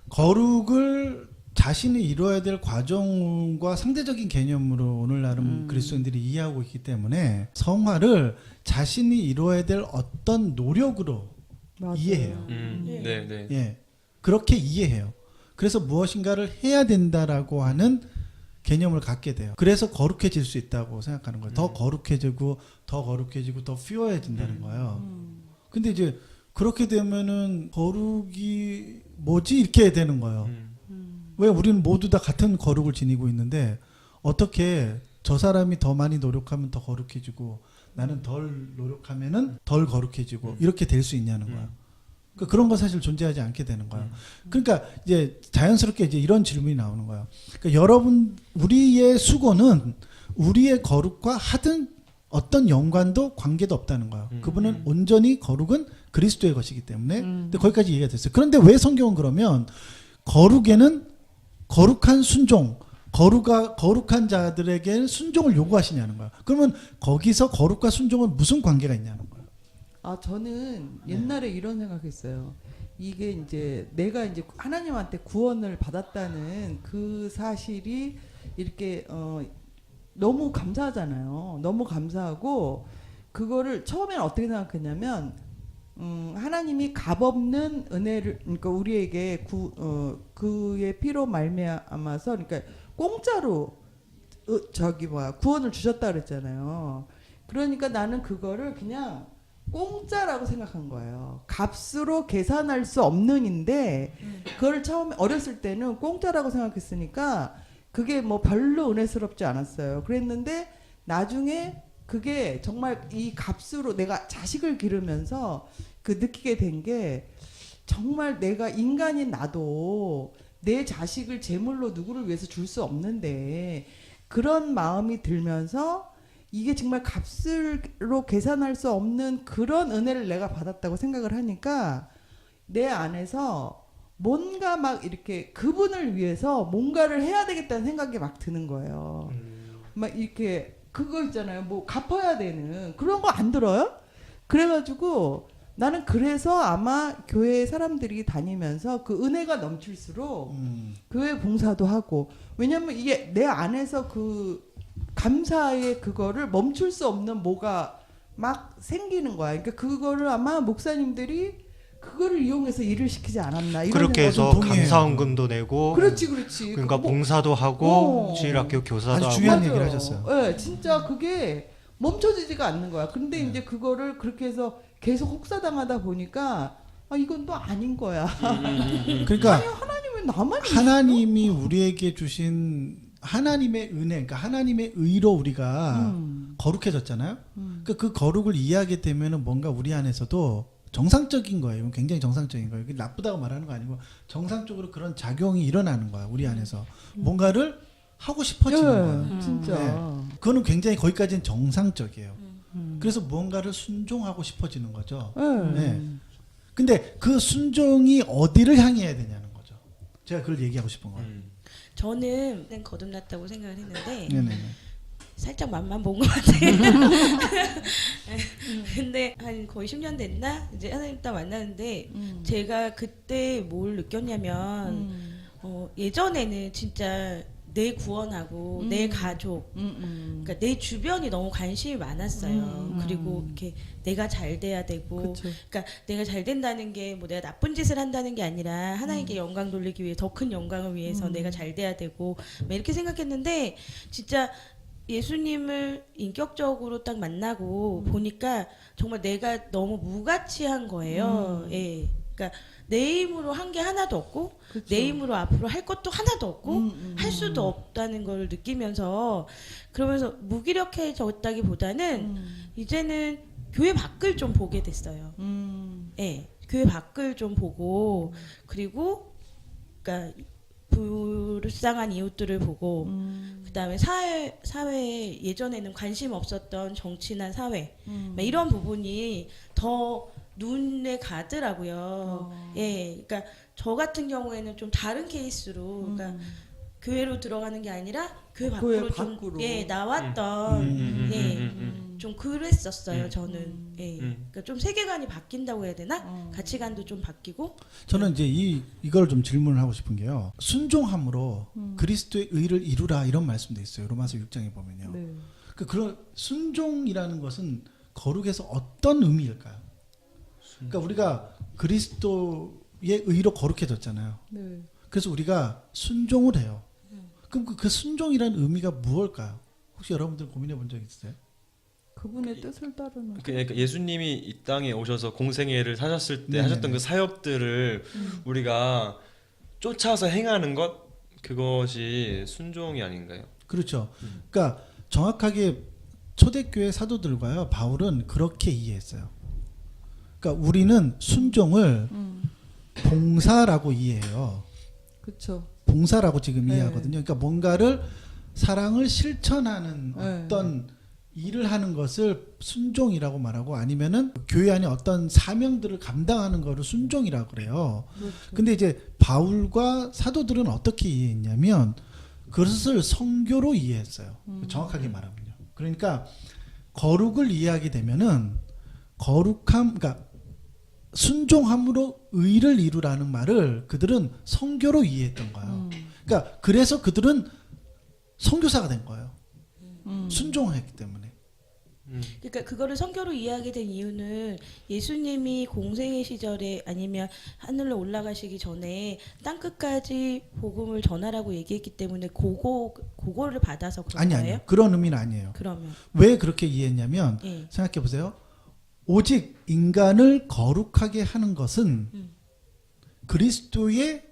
거룩을 자신이 이루어야 될 과정과 상대적인 개념으로 오늘날은 그리스도인들이 이해하고 있기 때문에 성화를 자신이 이루어야 될 어떤 노력으로 맞아요. 이해해요. 네, 네. 예, 그렇게 이해해요. 그래서 무엇인가를 해야 된다라고 하는 개념을 갖게 돼요. 그래서 거룩해질 수 있다고 생각하는 거예요. 더 거룩해지고 더 피어해진다는 거예요. 근데 이제 그렇게 되면은 거룩이 뭐지 이렇게 되는 거예요. 왜 우리는 모두 다 같은 거룩을 지니고 있는데 어떻게 저 사람이 더 많이 노력하면 더 거룩해지고 나는 덜 노력하면은 덜 거룩해지고 이렇게 될 수 있냐는 거야. 그러니까 그런 건 사실 존재하지 않게 되는 거야. 그러니까 이제 자연스럽게 이제 이런 질문이 나오는 거야. 그러니까 여러분 우리의 수고는 우리의 거룩과 하등 어떤 연관도 관계도 없다는 거야. 그분은 온전히 거룩은 그리스도의 것이기 때문에. 근데 거기까지 얘기가 됐어요. 그런데 왜 성경은 그러면 거룩에는 거룩한 순종, 거룩한 자들에게는 순종을 요구하시냐는 거야. 그러면 거기서 거룩과 순종은 무슨 관계가 있냐는 거야. 아 저는 옛날에 이런 생각했어요. 이게 이제 내가 이제 하나님한테 구원을 받았다는 그 사실이 이렇게 너무 감사하잖아요. 너무 감사하고 그거를 처음에는 어떻게 생각했냐면 하나님이 값없는 은혜를 그러니까 우리에게 그의 피로 말미암아서 그러니까 공짜로 구원을 주셨다 그랬잖아요. 그러니까 나는 그거를 그냥 공짜라고 생각한 거예요. 값으로 계산할 수 없는인데 그걸 처음에 어렸을 때는 공짜라고 생각했으니까 그게 뭐 별로 은혜스럽지 않았어요. 그랬는데 나중에 그게 정말 이 값으로 내가 자식을 기르면서 그 느끼게 된 게 정말 내가 인간인 나도 내 자식을 제물로 누구를 위해서 줄 수 없는데 그런 마음이 들면서 이게 정말 값으로 계산할 수 없는 그런 은혜를 내가 받았다고 생각을 하니까 내 안에서 뭔가 막 이렇게 그분을 위해서 뭔가를 해야 되겠다는 생각이 막 드는 거예요. 막 이렇게 그거 있잖아요. 뭐 갚아야 되는 그런 거 안 들어요? 그래가지고 나는 그래서 아마 교회 사람들이 다니면서 그 은혜가 넘칠수록 교회 봉사도 하고 왜냐면 이게 내 안에서 그 감사의 그거를 멈출 수 없는 뭐가 막 생기는 거야. 그러니까 그거를 아마 목사님들이 그거를 이용해서 일을 시키지 않았나 이런 그렇게 해서 생각은 동의해요. 감사원금도 내고 그렇지. 그러니까 뭐, 봉사도 하고 어. 주일학교 교사도 아주 하고 중요한 맞아요. 얘기를 하셨어요. 네, 진짜 그게 멈춰지지가 않는 거야. 근데 이제 그거를 그렇게 해서 계속 혹사당하다 보니까 아 이건 또 아닌 거야. 그러니까 하나님은 나만 있어? 하나님이 우리에게 주신 하나님의 은혜, 그러니까 하나님의 의로 우리가 거룩해졌잖아요. 그러니까 그 거룩을 이해하게 되면은 뭔가 우리 안에서도 정상적인 거예요. 굉장히 정상적인 거예요. 이게 나쁘다고 말하는 거 아니고 정상적으로 그런 작용이 일어나는 거야. 우리 안에서 뭔가를 하고 싶어지는 거예요. 진짜. 네. 그거는 굉장히 거기까지는 정상적이에요. 그래서 뭔가를 순종하고 싶어지는 거죠. 네. 근데 그 순종이 어디를 향해야 되냐는 거죠. 제가 그걸 얘기하고 싶은 거예요. 저는 거듭났다고 생각을 했는데 네네. 살짝 맛만 본 것 같아요. 근데 한 거의 10년 됐나? 이제 하나님 딱 만났는데 제가 그때 뭘 느꼈냐면 예전에는 진짜 내 구원하고 내 가족 그러니까 내 주변이 너무 관심이 많았어요. 그리고 이렇게 내가 잘 돼야 되고 그쵸. 그러니까 내가 잘 된다는 게 뭐 내가 나쁜 짓을 한다는 게 아니라 하나님께 영광 돌리기 위해 더 큰 영광을 위해서 내가 잘 돼야 되고 막 이렇게 생각했는데 진짜 예수님을 인격적으로 딱 만나고 보니까 정말 내가 너무 무가치한 거예요. 예. 그러니까 내 힘으로 한 게 하나도 없고 그쵸. 내 힘으로 앞으로 할 것도 하나도 없고 할 수도 없다는 걸 느끼면서 그러면서 무기력해졌다기보다는 이제는 교회 밖을 좀 보게 됐어요. 예. 교회 밖을 좀 보고 그리고 그러니까 불쌍한 이웃들을 보고 그다음에 사회에 예전에는 관심 없었던 정치나 사회 막 이런 부분이 더 눈에 가더라고요. 예, 그러니까 저 같은 경우에는 좀 다른 케이스로, 그러니까 교회로 들어가는 게 아니라 교회 밖으로 좀 예, 나왔던 좀 그랬었어요. 저는 예, 그러니까 좀 세계관이 바뀐다고 해야 되나? 가치관도 좀 바뀌고. 저는 이제 이걸 좀 질문을 하고 싶은 게요. 순종함으로 그리스도의 의를 이루라 이런 말씀도 있어요. 로마서 6장에 보면요. 네. 그런 순종이라는 것은 거룩에서 어떤 의미일까요? 그러니까 우리가 그리스도의 의로 거룩해졌잖아요. 네. 그래서 우리가 순종을 해요. 그럼 그 순종이라는 의미가 무엇일까요? 혹시 여러분들 고민해 본 적 있으세요? 그분의 뜻을 따르는. 그러니까 예수님이 이 땅에 오셔서 공생애를 사셨을 때 네네네. 하셨던 그 사역들을 우리가 쫓아서 행하는 것, 그것이 순종이 아닌가요? 그렇죠. 그러니까 정확하게 초대교회 사도들과요 바울은 그렇게 이해했어요. 그러니까 우리는 순종을 봉사라고 이해해요. 그렇죠. 봉사라고 지금 네. 이해하거든요. 그러니까 뭔가를 사랑을 실천하는 네. 어떤 일을 하는 것을 순종이라고 말하고, 아니면은 교회 안에 어떤 사명들을 감당하는 거를 순종이라고 그래요. 그렇죠. 근데 이제 바울과 사도들은 어떻게 이해했냐면 그것을 성교로 이해했어요. 정확하게 말하면요. 그러니까 거룩을 이해하게 되면은 거룩함, 그러니까 순종함으로 의를 이루라는 말을 그들은 성교로 이해했던 거예요. 그러니까 그래서 그들은 선교사가 된 거예요. 순종했기 때문에. 그러니까 그거를 성교로 이해하게 된 이유는 예수님이 공생의 시절에 아니면 하늘로 올라가시기 전에 땅 끝까지 복음을 전하라고 얘기했기 때문에 그거를 받아서 그런 아니 거예요? 아니요. 그런 의미는 아니에요. 그러면 왜 그렇게 이해했냐면 예. 생각해 보세요. 오직 인간을 거룩하게 하는 것은 그리스도의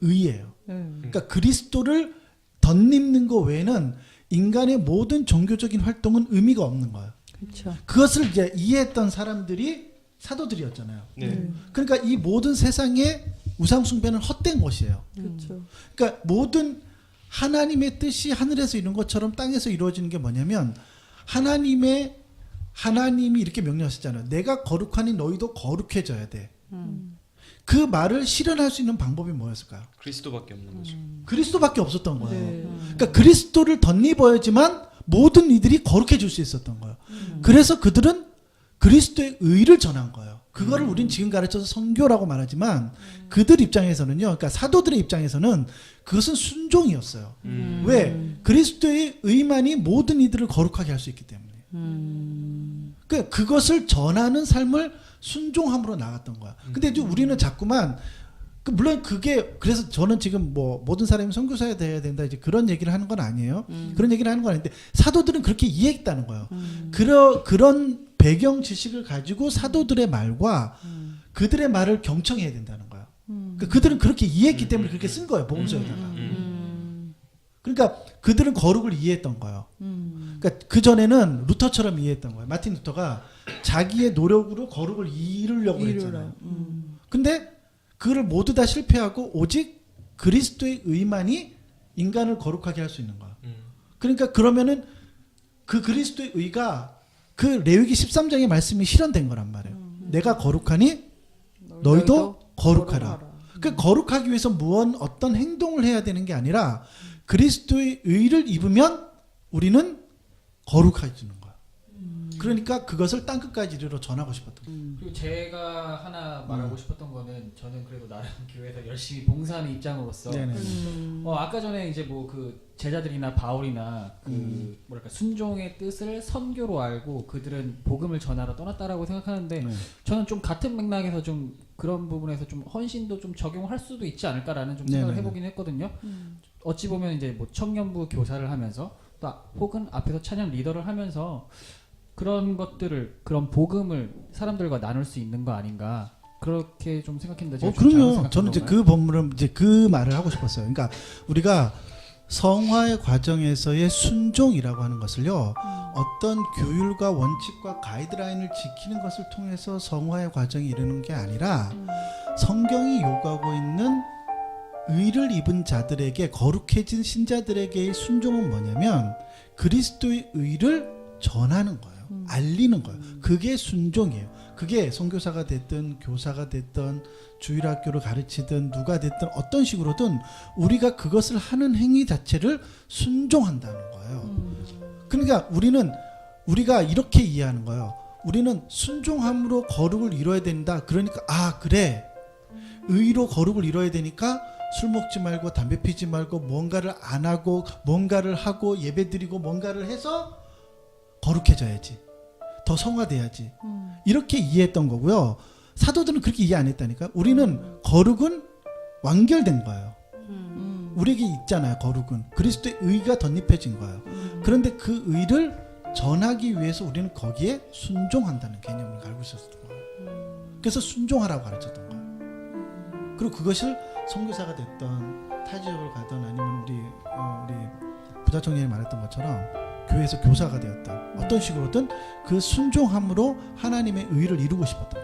의예요. 그러니까 그리스도를 덧입는 것 외에는 인간의 모든 종교적인 활동은 의미가 없는 거예요. 그렇죠. 그것을 이제 이해했던 사람들이 사도들이었잖아요. 네. 그러니까 이 모든 세상의 우상 숭배는 헛된 것이에요. 그렇죠. 그러니까 모든 하나님의 뜻이 하늘에서 이룬 것처럼 땅에서 이루어지는 게 뭐냐면 하나님이 이렇게 명령하셨잖아요. 내가 거룩하니 너희도 거룩해져야 돼. 그 말을 실현할 수 있는 방법이 뭐였을까요? 그리스도밖에 없는 거죠. 그리스도밖에 없었던 거예요. 네. 그러니까 그리스도를 덧입어야지만 모든 이들이 거룩해질 수 있었던 거예요. 그래서 그들은 그리스도의 의를 전한 거예요. 그거를 우린 지금 가르쳐서 선교라고 말하지만 그들 입장에서는요. 그러니까 사도들의 입장에서는 그것은 순종이었어요. 왜? 그리스도의 의만이 모든 이들을 거룩하게 할 수 있기 때문에. 그러니까 그것을 전하는 삶을 순종함으로 나갔던 거야. 근데 이제 우리는 자꾸만 물론 그게 그래서 저는 지금 뭐 모든 사람이 선교사가 돼야 된다 이제 그런 얘기를 하는 건 아니에요. 그런 얘기를 하는 건 아닌데 사도들은 그렇게 이해했다는 거예요. 그런 배경 지식을 가지고 사도들의 말과 그들의 말을 경청해야 된다는 거예요. 그러니까 그들은 그렇게 이해했기 때문에 그렇게 쓴 거예요. 복음서에다가. 그러니까 그들은 거룩을 이해했던 거예요. 그러니까 그 전에는 루터처럼 이해했던 거예요. 마틴 루터가 자기의 노력으로 거룩을 이루려고 했잖아요. 근데 그를 모두 다 실패하고 오직 그리스도의 의만이 인간을 거룩하게 할 수 있는 거예요. 그러니까 그러면은 그 그리스도의 의가 그 레위기 13장의 말씀이 실현된 거란 말이에요. 내가 거룩하니 너희도 거룩하라. 그 거룩하기 위해서 어떤 행동을 해야 되는 게 아니라 그리스도의 의를 입으면 우리는 거룩해지는 거야. 그러니까 그것을 땅끝까지 이르러 전하고 싶었던 거예요. 그리고 제가 하나 말하고 싶었던 거는 저는 그래도 나름 교회에서 열심히 봉사하는 입장으로서 네네. 아까 전에 이제 뭐 그 제자들이나 바울이나 그 뭐랄까 순종의 뜻을 선교로 알고 그들은 복음을 전하러 떠났다라고 생각하는데 네. 저는 좀 같은 맥락에서 좀 그런 부분에서 좀 헌신도 좀 적용할 수도 있지 않을까라는 좀 생각을 네네네. 해보긴 했거든요. 어찌 보면 이제 뭐 청년부 교사를 하면서 또 혹은 앞에서 찬양 리더를 하면서 그런 것들을 그런 복음을 사람들과 나눌 수 있는 거 아닌가 그렇게 좀 생각했는데 제가 좀 잘못 그럼요. 생각한 저는 이제 건가요? 그 본문을 이제 그 말을 하고 싶었어요. 그러니까 우리가 성화의 과정에서의 순종이라고 하는 것을요. 어떤 규율과 원칙과 가이드라인을 지키는 것을 통해서 성화의 과정에 이르는 게 아니라 성경이 요구하고 있는 의를 입은 자들에게 거룩해진 신자들에게의 순종은 뭐냐면 그리스도의 의를 전하는 거예요. 알리는 거예요. 그게 순종이에요. 그게 선교사가 됐든 교사가 됐든 주일학교를 가르치든 누가 됐든 어떤 식으로든 우리가 그것을 하는 행위 자체를 순종한다는 거예요. 그러니까 우리가 이렇게 이해하는 거예요. 우리는 순종함으로 거룩을 이뤄야 된다. 그러니까 그래. 의로 거룩을 이뤄야 되니까 술 먹지 말고 담배 피지 말고 뭔가를 안 하고 뭔가를 하고 예배드리고 뭔가를 해서 거룩해져야지. 더 성화돼야지. 이렇게 이해했던 거고요. 사도들은 그렇게 이해 안 했다니까. 우리는 거룩은 완결된 거예요. 우리에게 있잖아요. 거룩은 그리스도의 의가 덧입혀진 거예요. 그런데 그 의를 전하기 위해서 우리는 거기에 순종한다는 개념을 가지고 있었던 거예요. 그래서 순종하라고 가르쳤던 거예요. 그리고 그것을 선교사가 됐던 타 지역을 가던 아니면 우리 부자 청년이 말했던 것처럼 교회에서 교사가 되었던 어떤 식으로든 그 순종함으로 하나님의 의를 이루고 싶었던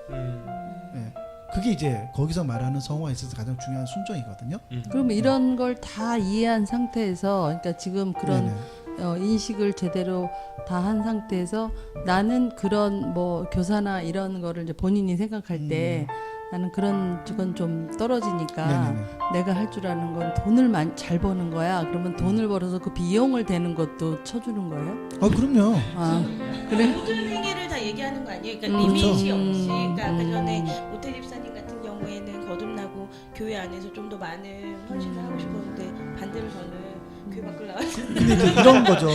거예요. 예. 그게 이제 거기서 말하는 성화에 있어서 가장 중요한 순종이거든요. 그럼 이런 걸 다 이해한 상태에서, 그러니까 지금 그런 네네. 인식을 제대로 다 한 상태에서 나는 그런 뭐 교사나 이런 거를 이제 본인이 생각할 때 나는 그런 쪽은 좀 떨어지니까 네네네. 내가 할 줄 아는 건 돈을 잘 버는 거야. 그러면 돈을 벌어서 그 비용을 대는 것도 쳐주는 거예요? 그럼요. 아 그래? 모든 행위를 다 얘기하는 거 아니에요? 그러니까 그렇죠. 리밋이 없이. 그러니까 아까 전에 모태 집사님 같은 경우에는 거듭나고 교회 안에서 좀 더 많은 헌신을 하고 싶었는데 반대로 저는 교회 밖을 나와서 근데 이제 이런 거죠.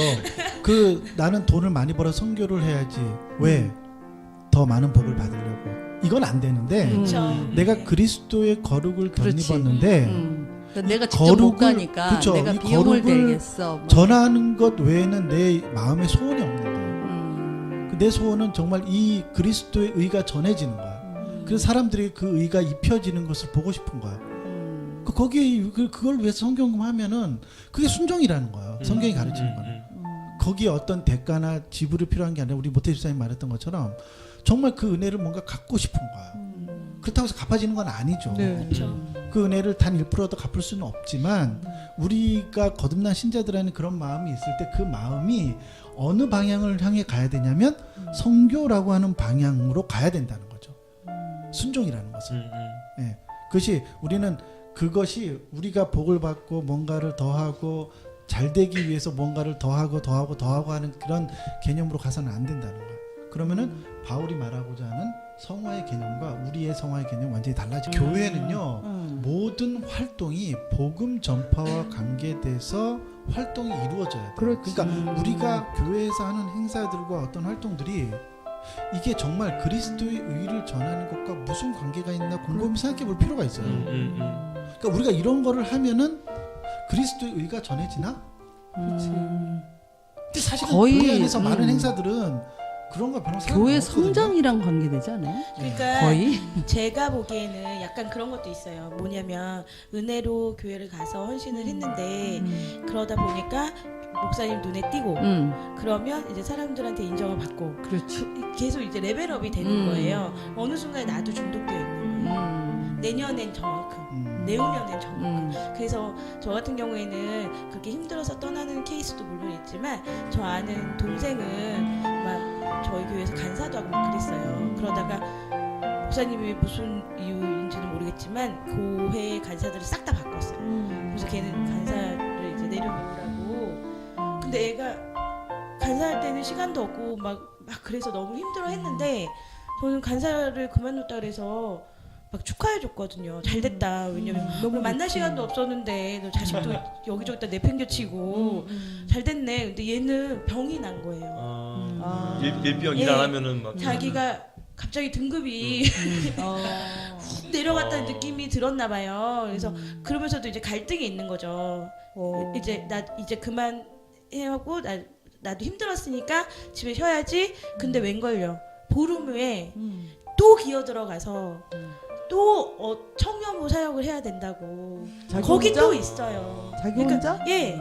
나는 돈을 많이 벌어 선교를 해야지. 왜? 더 많은 복을 받으려고. 이건 안 되는데 그렇죠. 내가 그리스도의 거룩을 그렇지. 덧입었는데 그러니까 내가 직접 못 가니까 그쵸, 내가 이 비용을 거룩을 대겠어. 뭐. 전하는 것 외에는 내 마음에 소원이 없는 거예요. 내 소원은 정말 이 그리스도의 의가 전해지는 거야. 그래서 사람들이 그 의가 입혀지는 것을 보고 싶은 거야. 거기에 그걸 위해서 성경금 하면은 그게 순종이라는 거예요. 성경이 가르치는 거는. 거기에 어떤 대가나 지불이 필요한 게 아니라 우리 모태 집사님 말했던 것처럼 정말 그 은혜를 뭔가 갖고 싶은 거야. 그렇다고 해서 갚아지는 건 아니죠. 그렇죠. 그 은혜를 단 1%도 갚을 수는 없지만 우리가 거듭난 신자들에는 그런 마음이 있을 때 그 마음이 어느 방향을 향해 가야 되냐면 성교라고 하는 방향으로 가야 된다는 거죠. 순종이라는 것은. 예. 그것이 우리가 복을 받고 뭔가를 더하고 잘 되기 위해서 뭔가를 더하고 하는 그런 개념으로 가서는 안 된다는 거예요. 그러면은 바울이 말하고자 하는 성화의 개념과 우리의 성화의 개념이 완전히 달라지죠. 교회는요 모든 활동이 복음 전파와 관계돼서 활동이 이루어져야 돼요. 그렇지. 그러니까 우리가 교회에서 하는 행사들과 어떤 활동들이 이게 정말 그리스도의 의를 전하는 것과 무슨 관계가 있나 곰곰이 생각해 볼 필요가 있어요. 그러니까 우리가 이런 거를 하면은 그리스도의 의가 전해지나? 근데 사실 거의, 교회 안에서 많은 행사들은 그런 거 별로 생각 교회 없거든요. 성장이랑 관계되지 않아요? 그러니까 거의? 제가 보기에는 약간 그런 것도 있어요. 뭐냐면 은혜로 교회를 가서 헌신을 했는데 그러다 보니까 목사님 눈에 띄고 그러면 이제 사람들한테 인정을 받고 그렇지. 계속 이제 레벨업이 되는 거예요. 어느 순간에 나도 중독되어 있는 거예요. 내년엔 저만큼, 내후년엔 저만큼. 그래서 저 같은 경우에는 그렇게 힘들어서 떠나는 케이스도 물론 있지만 저 아는 동생은 막 저희 교회에서 간사도 하고 막 그랬어요. 그러다가 목사님이 무슨 이유인지는 모르겠지만 고회 간사들을 싹 다 바꿨어요. 그래서 걔는 간사를 이제 내려놓으라고. 근데 애가 간사할 때는 시간도 없고 막 그래서 너무 힘들어했는데 저는 간사를 그만뒀다 그래서 막 축하해줬거든요. 잘 됐다. 왜냐면 너무 만날 시간도 없었는데 너 자식도 여기저기다 내팽겨치고 잘 됐네. 근데 얘는 병이 난 거예요. 일병 예. 일 안 하면은 막 자기가 갑자기 등급이 훅 내려갔다는 느낌이 들었나 봐요. 그래서 그러면서도 이제 갈등이 있는 거죠. 이제 나 이제 그만 해하고 나도 힘들었으니까 집에 쉬어야지. 근데 웬걸요. 보름 후에 또 기어 들어가서 또 청년부 사역을 해야 된다고. 자기 거기 혼자? 또 있어요. 자기 혼자? 예.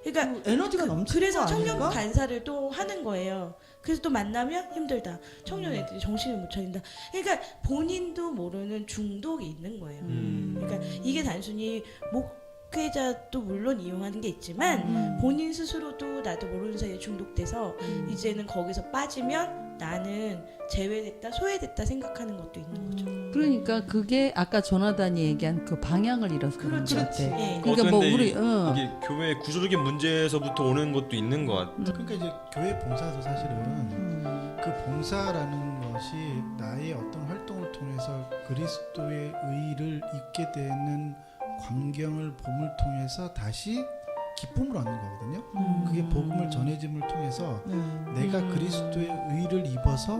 그러니까 에너지가 넘치는 그래서 거 청년부 아닌가? 간사를 또 하는 거예요. 그래서 또 만나면 힘들다. 청년 애들이 정신을 못 차린다. 그러니까 본인도 모르는 중독이 있는 거예요. 그러니까 이게 단순히 목회자도 물론 이용하는 게 있지만 본인 스스로도 나도 모르는 사이에 중독돼서 이제는 거기서 빠지면 나는 제외됐다, 소외됐다 생각하는 것도 있는 거죠. 그러니까 그게 아까 조나단이 얘기한 그 방향을 잃어서 그런 것 같아. 예. 그러니까 뭐 어떤데 우리 이게 교회 구조적인 문제에서부터 오는 것도 있는 것 같아. 그러니까 이제 교회 봉사도 사실은 그 봉사라는 것이 나의 어떤 활동을 통해서 그리스도의 의를 입게 되는 광경을 봄을 통해서 다시 기쁨을 얻는 거거든요. 그게 복음을 전해짐을 통해서 내가 그리스도의 의를 입어서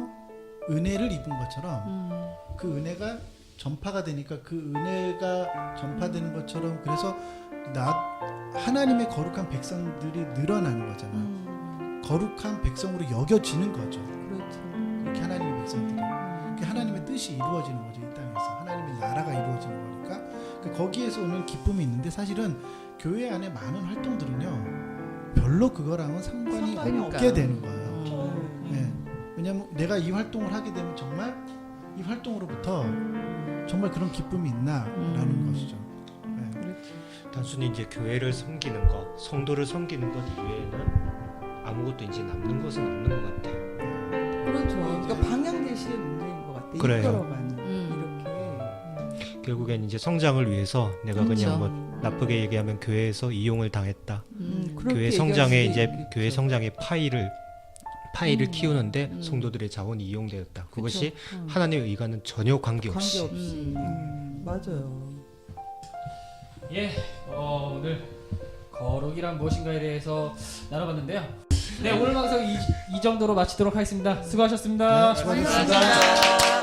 은혜를 입은 것처럼 그 은혜가 전파가 되니까 그 은혜가 전파되는 것처럼 그래서 하나님의 거룩한 백성들이 늘어나는 거잖아. 거룩한 백성으로 여겨지는 거죠. 그렇죠. 그렇게 하나님의 백성들이 그게 하나님의 뜻이 이루어지는 거죠. 이 땅에서 하나님의 나라가 이루어지는 거니까 거기에서 오는 기쁨이 있는데 사실은 교회 안에 많은 활동들은요 별로 그거랑은 상관이 없게 되는 거예요. 네. 왜냐하면 내가 이 활동을 하게 되면 정말 이 활동으로부터 정말 그런 기쁨이 있나라는 것이죠. 네. 단순히 이제 교회를 섬기는 것, 성도를 섬기는 것 이외에는 아무것도 이제 남는 것은 없는 것 같아요. 그렇죠. 그러니까 방향 제시의 문제인 것 같아요. 그래요. 이끌어가는 이렇게. 결국엔 이제 성장을 위해서 내가 그렇죠. 그냥 뭐 나쁘게 얘기하면 교회에서 이용을 당했다. 그렇게 교회 얘기할 성장에 수도 이제 있겠죠. 교회 성장의 파이를 키우는데 성도들의 자원이 이용되었다. 그것이 하나님의 의가는 전혀 관계없이. 관계없이. 맞아요. 예, 오늘 거룩이란 무엇인가에 대해서 나눠봤는데요. 네, 오늘 방송 이 정도로 마치도록 하겠습니다. 수고하셨습니다. 수고하셨습니다.